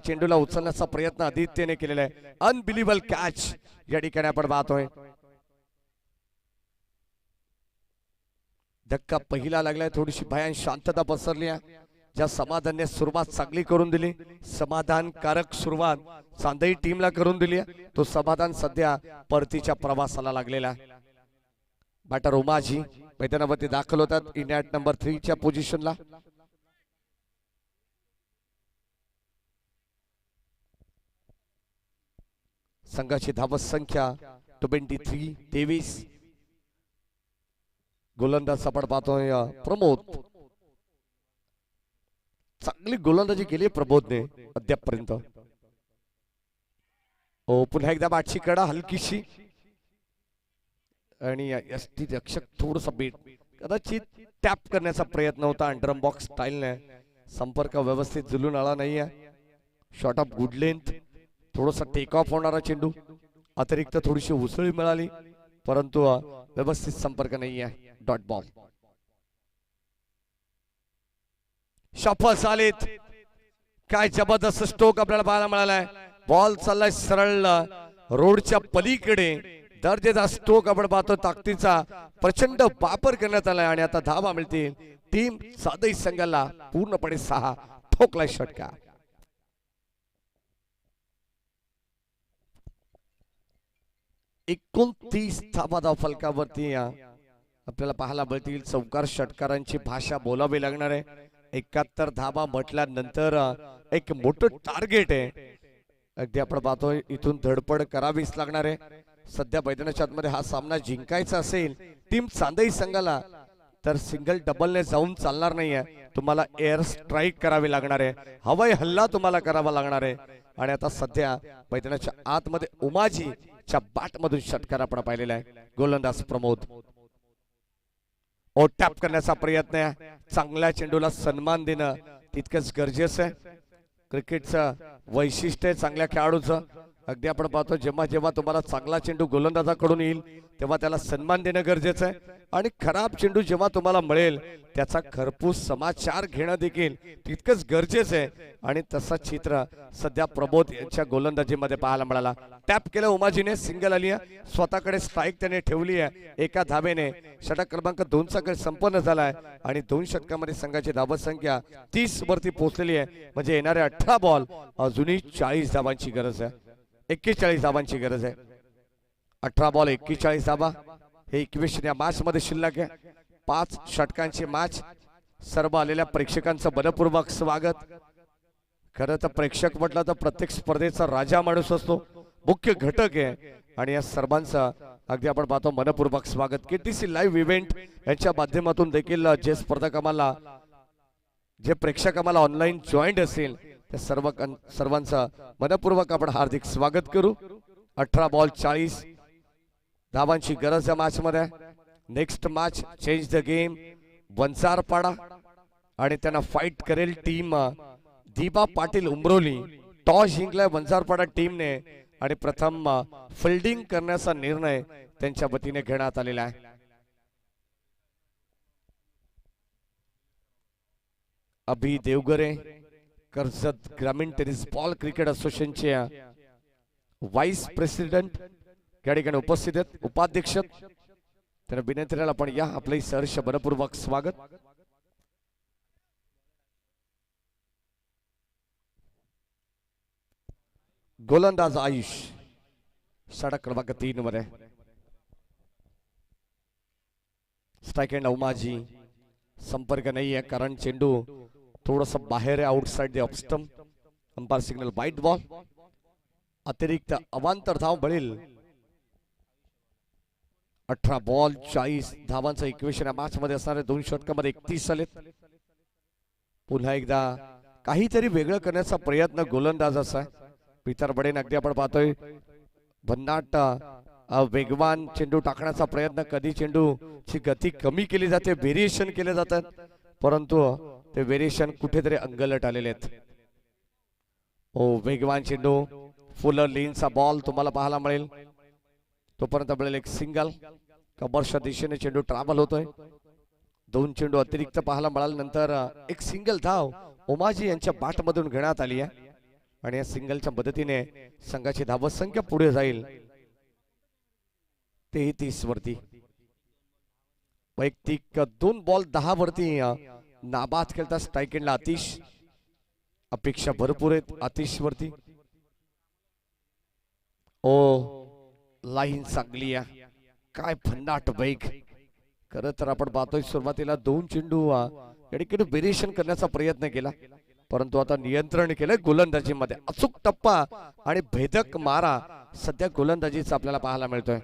चेंडूला उचलण्याचा प्रयत्न आदित्यने केलेला आहे. अनबिलिव्हबल कॅच या ठिकाणी आपण पाहतोय. धक्का पहिला लागलाय, थोडीशी भयान शांतता पसरली आहे. ज्या समाधानने सुरुवात चांगली करून दिली, समाधानकारक सुरुवात चांदई टीमला करून दिली, तो समाधान सध्या परतीच्या प्रवासाला लागलेला आहे. बॅटर उमाजी मैदानावरती दाखल होतात इन ॲट नंबर 3 च्या पोझिशनला. संघाची धावत संख्या 23 23. गोलंदाज आपण पाहतोय प्रमोद. चांगली गोलंदाजी केली प्रबोधने अद्यापपर्यंत. पुन्हा एकदा बॅटची कडा हलकीशी आणि एसटी रक्षक थोडस बीट कदाचित टॅप करण्याचा प्रयत्न होता अंडरम बॉक्स स्टाईलने. संपर्क व्यवस्थित जुलून आला नाहीये. शॉट ऑफ गुड लेंथ, थोडासा टेक ऑफ होणारा चेंडू, अतिरिक्त थोडीशी उसळी मिळाली परंतु व्यवस्थित संपर्क नाहीये. Dot ball. शॉफल चालेत. काय जबरदस्त स्ट्रोक आपल्याला पाहायला मिळालाय. बॉल चाललाय सरळ रोडच्या पलीकडे. दर्जेदार स्ट्रोक आपण पाहतो. ताकदीचा प्रचंड वापर करण्यात आलाय आणि आता धावा मिळतील टीम चांदई संघाला. पूर्णपणे 6 ठोकलाय षटकार. एकोणतीस धावा फलकावरती आपल्याला पाहायला मिळतील. चौकार षटकारांची भाषा बोलावी लागणार आहे. 71 धावा म्हटल्यानंतर एक मोठं टार्गेट आहे. अगदी आपण पाहतोय इथून धडपड करावीच लागणार आहे. सध्या मैदानाच्या आतमध्ये हा सामना जिंकायचा असेल टीम चांदई संघाला तर सिंगल डबलने जाऊन चालणार नाहीये. तुम्हाला एअर स्ट्राईक करावी लागणार आहे. हवाई हल्ला तुम्हाला करावा लागणार आहे. आणि आता सध्या मैदानाच्या आतमध्ये उमाजीच्या बॅट मधून षटकार आपण पाहिलेला आहे. गोलंदाज प्रमोद टॅप करण्याचा प्रयत्न आहे. चांगल्या चेंडूला सन्मान देणं तितकंच गरजेचं आहे. क्रिकेटचं वैशिष्ट्य आहे चांगल्या खेळाडूचं. अगदी आपण पाहतो जेव्हा जेव्हा तुम्हाला चांगला चेंडू गोलंदाजाकडून येईल तेव्हा त्याला सन्मान देणं गरजेचं आहे. आणि खराब चेंडू जेव्हा तुम्हाला मिळेल त्याचा खरपूस समाचार घेणं देखील तितकंच गरजेचं आहे. आणि तसं चित्र सध्या प्रबोध यांच्या गोलंदाजीमध्ये पाहायला मिळाला. टॅप केलं उमाजीने, सिंगल आली आहे. स्वतःकडे स्ट्राईक त्याने ठेवली आहे. एका धावेने षटक क्रमांक 2 चा खेळ संपन्न झालाय आणि 2 षटकामध्ये संघाची धावत संख्या 30 वरती पोहोचलेली आहे. म्हणजे येणारे 18 बॉल अजूनही 40 धावांची गरज आहे. 41 धावांची गरज आहे. 18 बॉल 41 धावा हे इक्वेशन या मॅच मध्ये शिल्लक आहे. 5 षटकांची मॅच. सर्व आलेल्या प्रेक्षकांचं मनपूर्वक स्वागत. खरं तर प्रेक्षक म्हटलं तर प्रत्येक स्पर्धेचा राजा माणूस असतो, मुख्य घटक आहे. आणि या सर्वांचं अगदी आपण पाहतो मनपूर्वक स्वागत. केटीसी लाईव्ह इव्हेंट यांच्या माध्यमातून देखील जे स्पर्धक आम्हाला जे प्रेक्षक आम्हाला ऑनलाईन जॉईंट असेल त्या सर्वांचं मनपूर्वक आपण हार्दिक स्वागत करू. 18 बॉल 40 धावांची गरज या मॅच मध्ये. Next match change the game Vanjarpada आणि त्यांना फाईट करेल टीम दीपा पाटील उमरोली. टॉस जिंकलाय वंजारपाडा टीमने आणि प्रथम फिल्डिंग करण्याचा निर्णय त्यांच्या वतीने घेण्यात आलेला आहे. अभि देवगरे कर्जत ग्रामीण टेनिस बॉल क्रिकेट असोसिएशनचे व्हाईस प्रेसिडेंट या ठिकाणी उपस्थित आहेत. उपाध्यक्ष त्यांना विनंती करायला आपण या आपले सहर्ष मनपूर्वक स्वागत. गोलंदाज आयुष षटक क्रमांक 3 मध्ये. Strike end Umaji. संपर्क नाही आहे कारण चेंडू थोडस बाहेर आहे outside the off stump. Umpire signal वाईट बॉल. अतिरिक्त अवांतर धाव मिळेल. 18 बॉल 40 धावांचं इक्वेशन या मॅच मध्ये असणारे 2 षटकामध्ये 31 आलेत. पुन्हा एकदा काहीतरी वेगळं करण्याचा प्रयत्न गोलंदाज असा पीटर बडेन अगदी आपण पाहतोय भन्नाट वेगवान चेंडू टाकण्याचा प्रयत्न कधी चेंडूची गती कमी केली जाते व्हेरिएशन केले जातात परंतु ते व्हेरिएशन कुठेतरी अंगलट आलेले आहेत ओ वेगवान चेंडू फुल लेनचा बॉल तुम्हाला पाहायला मिळेल तोपर्यंत मिळेल एक सिंगल कमर्सच्या दिशेने चेंडू ट्रॅव्हल होतोय दोन चेंडू अतिरिक्त पाहायला मिळाल्यानंतर एक सिंगल धाव ओमाजी यांच्या बॅट मधून घेण्यात आली आहे आणि या सिंगलच्या मदतीने संघाची धावसंख्या पुढे जाईल 33 वरती वैयक्तिक 2 बॉल 10 वरती नाबाद खेळता स्ट्राईक एंडला आतिश अपेक्षा भरपूर आहेत आतिश वरती ओ लाईन चांगली आहे काय भन्नाट वेग खरं तर आपण पाहतोय सुरुवातीला 2 चेंडू या ठिकाणी व्हेरिएशन करण्याचा प्रयत्न केला परंतु आता नियंत्रण केलंय गोलंदाजीमध्ये अचूक टप्पा आणि भेदक मारा सध्या गोलंदाजीचा आपल्याला पाहायला मिळतोय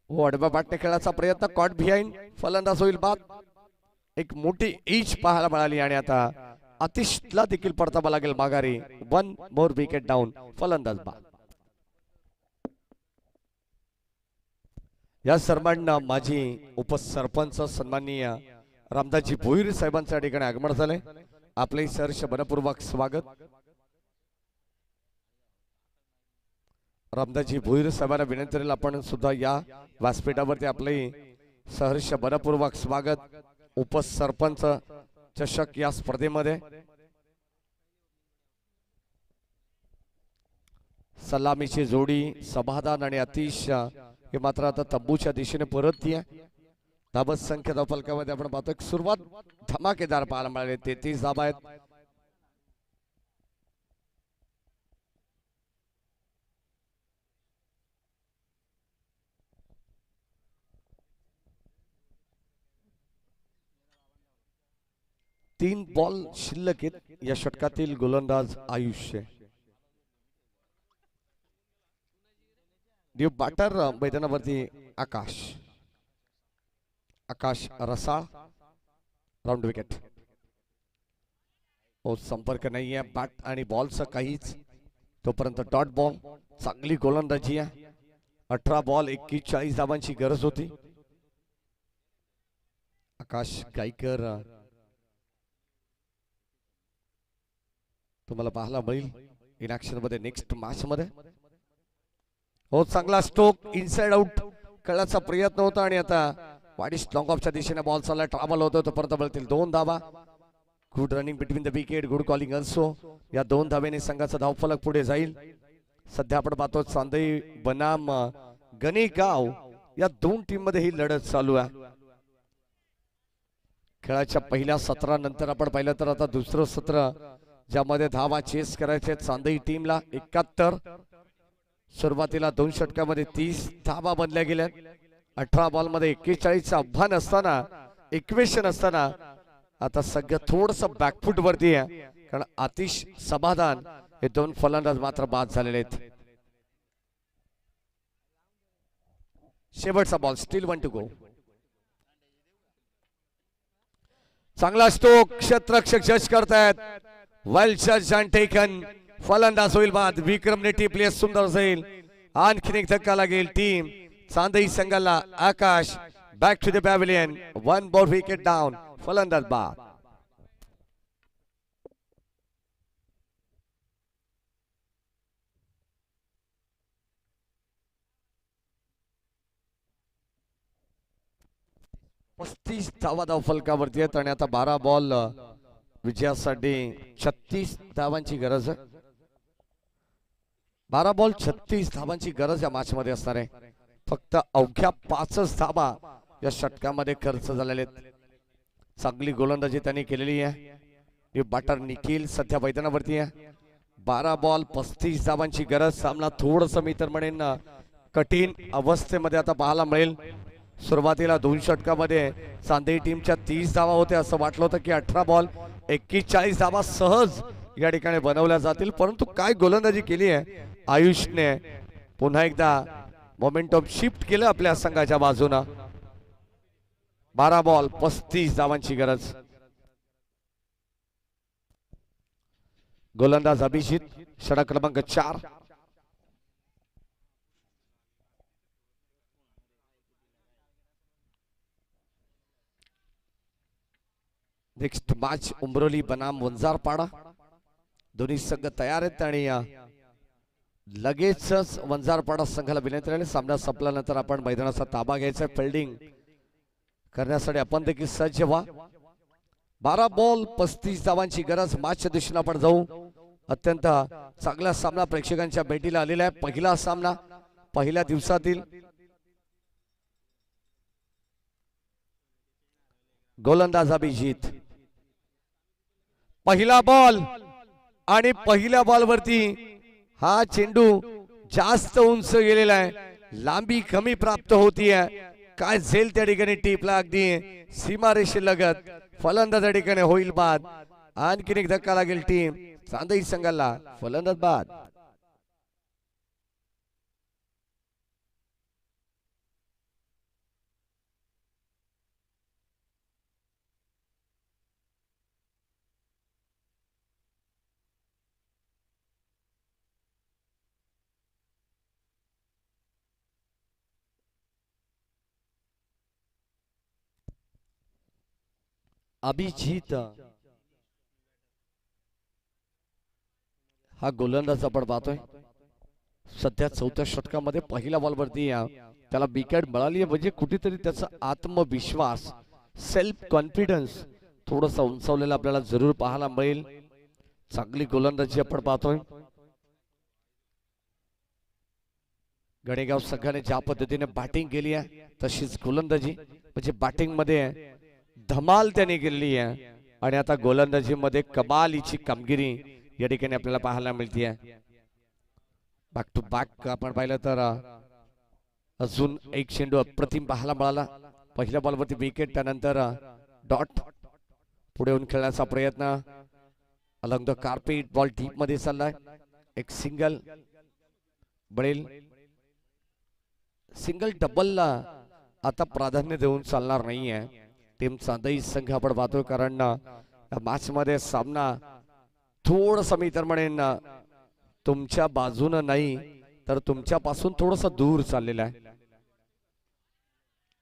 आडव्या बॅटने खेळाचा प्रयत्न कॉट बिहाइंड फलंदाज होईल बाद एक मोठी एज पाहायला मिळाली आणि आता आतिशला देखील परतावा लागेल माघारी 1 मोर विकेट डाऊन फलंदाज बाद या सर्वांना माझी उपसरपंच सन्माननीय रामदासजी भोईर साहेबांच्या ठिकाणी आगमन झाले आपले सहर्ष मनपूर्वक स्वागत रामदासजी भोईर साहेबांना विनंती करेल आपण सुद्धा या व्यासपीठावरती आपले सहर्ष मनपूर्वक स्वागत उपसरपंच चषक या स्पर्धेमध्ये सलामीची जोडी समाधान आणि आतिश हे मात्र आता तंबूच्या दिशेने परततीये धाबत संख्या धावफलकामध्ये आपण पाहतो सुरुवात धमाकेदार पाहायला मिळाले 33 धाबा आहेत तीन बॉल शिल्लक आहेत या षटकातील गोलंदाज आयुष्य न्यू बॅटर मैदानावरती आकाश आकाश रसाळ राउंड विकेट ओ संपर्क नाहीये बॅट आणि बॉलचा काहीच तोपर्यंत डॉट बॉल चांगली गोलंदाजी आहे 18 बॉल 41 धावांची गरज होती आकाश गायकर तुम्हाला पाहायला मिळेल इन ऍक्शन मध्ये नेक्स्ट मॅच मध्ये हो चांगला स्ट्रोक इनसाइड आउट खेळाचा प्रयत्न होता आणि आता वाडिश लॉंग ऑफच्या दिशेने बॉल चालला ट्रॅव्हल होतो तोपर्यंत मिळतील 2 धावा good running between the wicket good calling also या 2 धावेने संघाचा धावफलक पुढे जाईल सध्या आपण पाहतो चांदई बनाम गणेगाव या 2 टीम मध्ये ही लढत चालू आहे खेळाच्या पहिल्या सत्रानंतर आपण पाहिलं तर आता दुसरं सत्र ज्यामध्ये धावा चेस करायचे चांदई टीमला 71 सुरुवातीला 2 षटकामध्ये 30 धावा बनल्या गेल्या 18 बॉल मध्ये 41 चा आव्हान असताना इक्वेशन असताना आता सगळं थोडस बॅकफुट वरती आहे कारण आतिश समाधान हे 2 फलंदाज मात्र बाद झालेले आहेत शेवटचा बॉल स्टील 1 टू गो चांगला स्ट्रोक क्षेत्ररक्षक जज करतायत वेल जज अँड टेकन फलंदाज होईल बाद विक्रमने टिपले सुंदर जाईल आणखीन एक धक्का लागेल टीम चांदई संघाला Akash back to the pavilion 1 ball wicket down फलंदाज बाद पस्तीस धावा धावफलकावरती आहेत आणि आता 12 बॉल विजयासाठी 36 धावांची गरज आहे 12 बॉल 36 धावांची गरज या मॅच मध्ये असणार आहे फक्त अवघ्या 5 धावा या षटकामध्ये खर्च झालेले आहेत चांगली गोलंदाजी त्यांनी केलेली आहे बॅटर निखिल सध्या मैदानावरती आहे 12 बॉल 35 धावांची गरज सामना थोडस मी तर म्हणेन कठीण अवस्थेमध्ये आता पाहायला मिळेल सुरुवातीला 2 षटकामध्ये चांदई टीमच्या 30 धावा होत्या असं वाटलं होतं की 18 बॉल 41 धावा सहज या ठिकाणी बनवल्या जातील परंतु काय गोलंदाजी केली आहे आयुषने पुन्हा एकदा मोमेंटम शिफ्ट केलं आपल्या संघाच्या बाजूने 12 बॉल 35 धावांची गरज. गोलंदाज अभिजित षटक क्रमांक 4. नेक्स्ट मॅच उमरोली बनाम वंजारपाडा. दोन्ही संघ तयार आहेत आणि लगेचच वंजारपाडा संघाला विनंती आहे सामना संपल्यानंतर आपण मैदानाचा ताबा घ्यायचा. फिल्डिंग करण्यासाठी आपण देखील सज्ज व्हा. 12 बॉल 35 धावांची गरज. मॅचच्या दिशेने आपण जाऊ. अत्यंत चांगला सामना प्रेक्षकांच्या भेटीला आलेला आहे. पहिला सामना पहिल्या दिवसातील. गोलंदाज अभिजित. पहिला बॉल आणि पहिल्या बॉल वरती हा चेंडू जास्त उंच गेलेला आहे. लांबी कमी प्राप्त होतीये. काय झेल त्या ठिकाणी टीपला अगदी सीमारेषे लगत. फलंदाज त्या ठिकाणी होईल बाद. आणखीन एक धक्का लागेल टीम चांदई संघाला. फलंदाज बाद. अभिजित हा गोलंदाज आपण पाहतोय. सध्या 4थ्या षटकामध्ये पहिल्या बॉलवरती त्याला विकेट मिळाली आहे. म्हणजे कुठेतरी त्याचा आत्मविश्वास सेल्फ कॉन्फिडन्स थोडासा उंचावलेला आपल्याला जरूर पाहायला मिळेल. चांगली गोलंदाजी आपण पाहतोय. गणेगाव संघाने ज्या पद्धतीने बॅटिंग केली आहे तशीच गोलंदाजी म्हणजे बॅटिंग मध्ये धमाल त्याने केलेली आहे आणि आता गोलंदाजी मध्ये कमालीची कामगिरी या ठिकाणी आपल्याला पाहायला मिळते. बॅक टू बॅक आपण पाहिलं तर अजून एक चेंडू अप्रतिम पाहायला मिळाला. पहिल्या बॉलवरती विकेट त्यानंतर डॉट पुढे येऊन खेळण्याचा प्रयत्न. Along the carpet ball deep मध्ये चाललाय. एक सिंगल बळेल. सिंगल डबलला आता प्राधान्य देऊन चालणार नाहीये. टीम चांदई संघ आपण पाहतोय कारण मॅच मध्ये सामना थोडंसं मी तर म्हणेन तुमच्या बाजूनं नाही तर तुमच्यापासून थोडंसं दूर चाललेला आहे.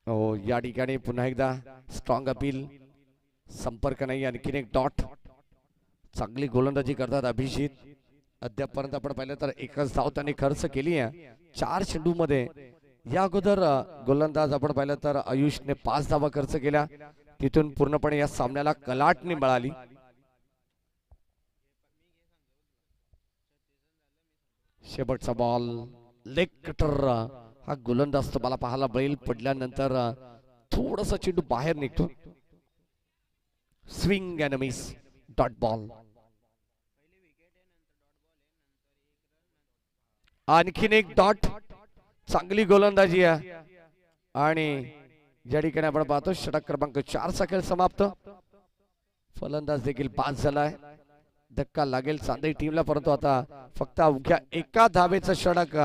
हो या ठिकाणी पुन्हा एकदा स्ट्रॉंग अपील. संपर्क नाही. आणखीन एक डॉट. चांगली गोलंदाजी करतात अभिजित. अद्यापपर्यंत आपण पाहिलं तर एकच धाव त्यांनी खर्च केली आहे 4 चेंडू मध्ये. या अगोदर गोलंदाज आपण पाहिलं तर आयुषने 5 धावा खर्च केल्या. तिथून पूर्णपणे या सामन्याला कलाटणी मिळाली. शेवटचा बॉल लेग कटर. हा गोलंदाज तुम्हाला पाहायला मिळेल पडल्यानंतर थोडासा चेंडू बाहेर निघतो. Swing and miss. Dot ball. आणखीन एक डॉट. चांगली गोलंदाजी आहे आणि ज्या ठिकाणी आपण पाहतो षटक क्रमांक 4 चा खेळ समाप्त. फलंदाज देखील बाद झालाय. धक्का लागेल चांदई टीमला परंतु आता फक्त अवघ्या एका धावेचं षटक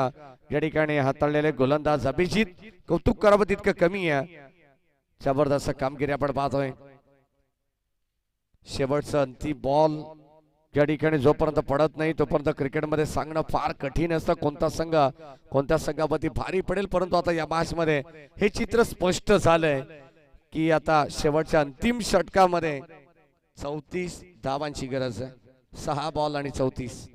या ठिकाणी हाताळलेले गोलंदाज अभिजित. कौतुक करावं तितकं कमी आहे. जबरदस्त कामगिरी आपण पाहतोय. शेवटचा अंतिम बॉल या ठिकाणी जोपर्यंत पडत नाही तोपर्यंत क्रिकेटमध्ये सांगणं फार कठीण असतं कोणता संघ कोणत्या संघावरती भारी पडेल. परंतु आता या मॅच मध्ये हे चित्र स्पष्ट झालंय की आता शेवटच्या अंतिम षटकामध्ये 34 धावांची गरज आहे. 6 बॉल आणि 34.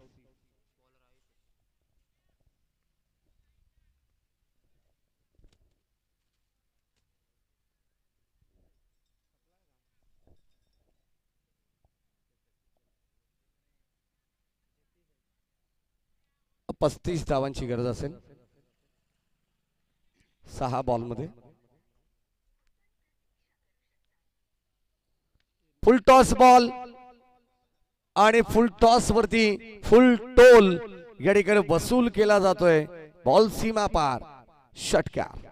पस्तीस धावांची गरज असेल 6 बॉल मध्ये. फुल टॉस बॉल आणि फुल टॉस वरती फुल टोल या ठिकाणी वसूल केला जातोय. बॉल सीमा पार. षटकार.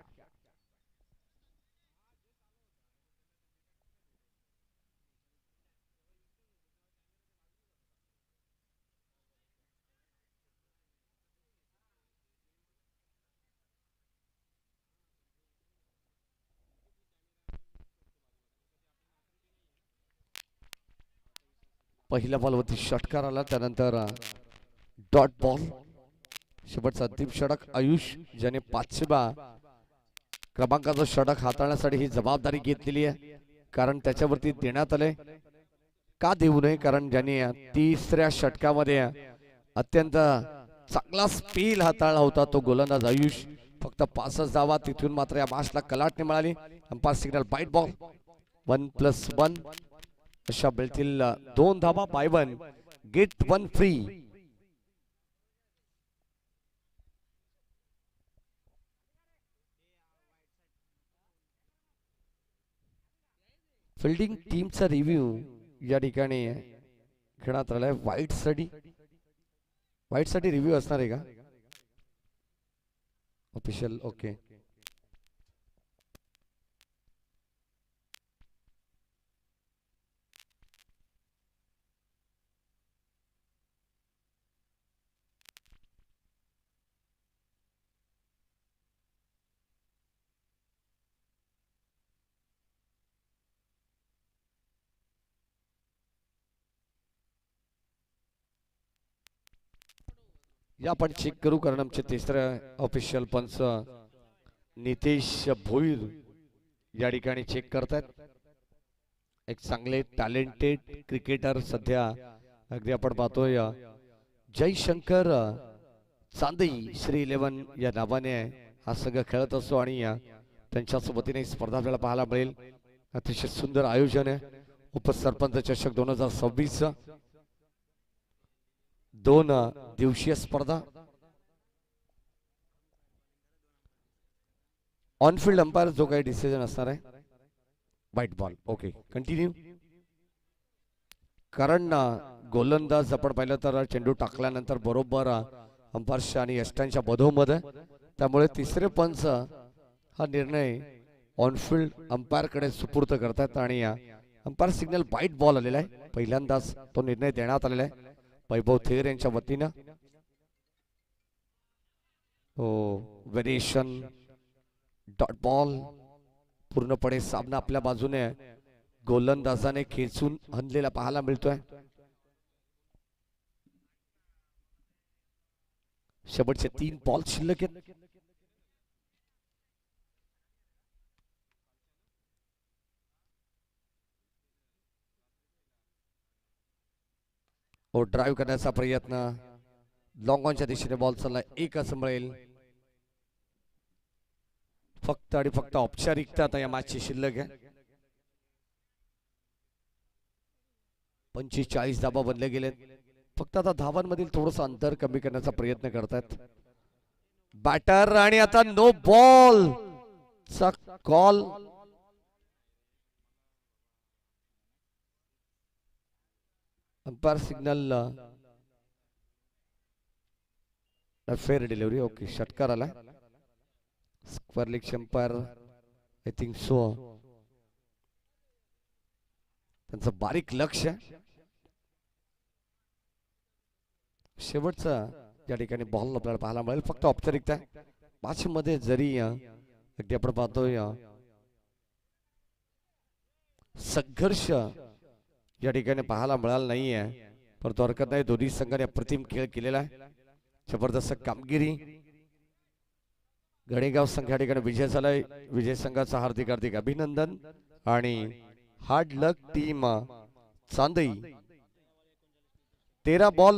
पहिल्या बॉलवरती षटकार आला, त्यानंतर डॉट बॉल. शेवटचा अंतिम षटक आयुष ज्याने 500 क्रमांकाचा षटक हाताळण्यासाठी ही जबाबदारी घेतलेली आहे, कारण त्याच्यावरती देण्यात आले. का देऊ नये, कारण ज्यांनी तिसऱ्या षटकामध्ये अत्यंत चांगला स्पेल हाताळला होता तो गोलंदाज आयुष. फक्त 5च धावा, तिथून मात्र या मॅचला कलाटणी मिळाली. Umpire signal bite ball. 1+1 अशा मिळतील 2 धावा. Buy 1 get 1 free. फिल्डिंग टीमचा रिव्ह्यू या ठिकाणी घेण्यात आलाय. वाईट साठी रिव्ह्यू असणार आहे का ऑफिशियल? ओके. या आपण चेक करू, कारण आमचे तिसरे ऑफिशियल पंच नितेश भोईर या ठिकाणी चेक करतात. एक चांगले टॅलेंटेड क्रिकेटर सध्या अगदी आपण पाहतोय जयशंकर चांदई श्री 11 या नावाने हा संघ खेळत असतो, आणि त्यांच्या सोबतीने स्पर्धा आपल्याला पाहायला मिळेल. अतिशय सुंदर आयोजन आहे. उपसरपंच चषक 2026 2 दिवसीय स्पर्धा. ऑनफिल्ड अंपायर जो काही डिसिजन असणार आहे व्हाईट बॉल. Okay, continue. कारण गोलंदाज आपण पाहिलं तर चेंडू टाकल्यानंतर बरोबर अंपायरच्या आणि यष्टांच्या मधोमध आहे, त्यामुळे तिसरे पंच हा निर्णय ऑनफिल्ड अंपायर कडे सुपूर्द करतात, आणि अंपायर सिग्नल व्हाईट बॉल आलेला आहे. पहिल्यांदाच तो निर्णय देण्यात आलेला आहे वैभव थेर यांच्या वतीनं. Variation dot ball. पूर्णपणे सामना आपल्या बाजूने गोलंदाजाने खेचून आणलेला पाहायला मिळतोय. शेवटचे 3 बॉल शिल्लक आहेत. ड्राईव्ह करण्याचा प्रयत्न, लॉंग ऑनच्या दिशेने बॉल चालला. 1 असं मिळेल. फक्त आणि फक्त औपचारिकता आता या मॅचची शिल्लक आहे. 45 धावा बनले गेलेत. फक्त आता धावांमधील थोडंसं अंतर कमी करण्याचा प्रयत्न करतात बॅटर, आणि आता नो बॉल चा call. Umpire signal fair delivery. Okay, षटकार आला. Square leg umpire I think so त्यांचं बारीक लक्ष. शेवटचा या ठिकाणी बॉल आपल्याला पाहायला मिळेल. फक्त औपचारिकता मॅच मध्ये जरी अगदी आपण पाहतोय संघर्ष या ठिकाणी पाहायला मिळाला नाहीये, परंतु हरकत नाही. दोन्ही संघाने अप्रतिम खेळ केलेला आहे. जबरदस्त कामगिरी. गणेगाव संघ या ठिकाणी विजय झालाय. विजय संघाचा हार्दिक हार्दिक अभिनंदन. आणि हार्ड लक टीम चांदई. 13 बॉल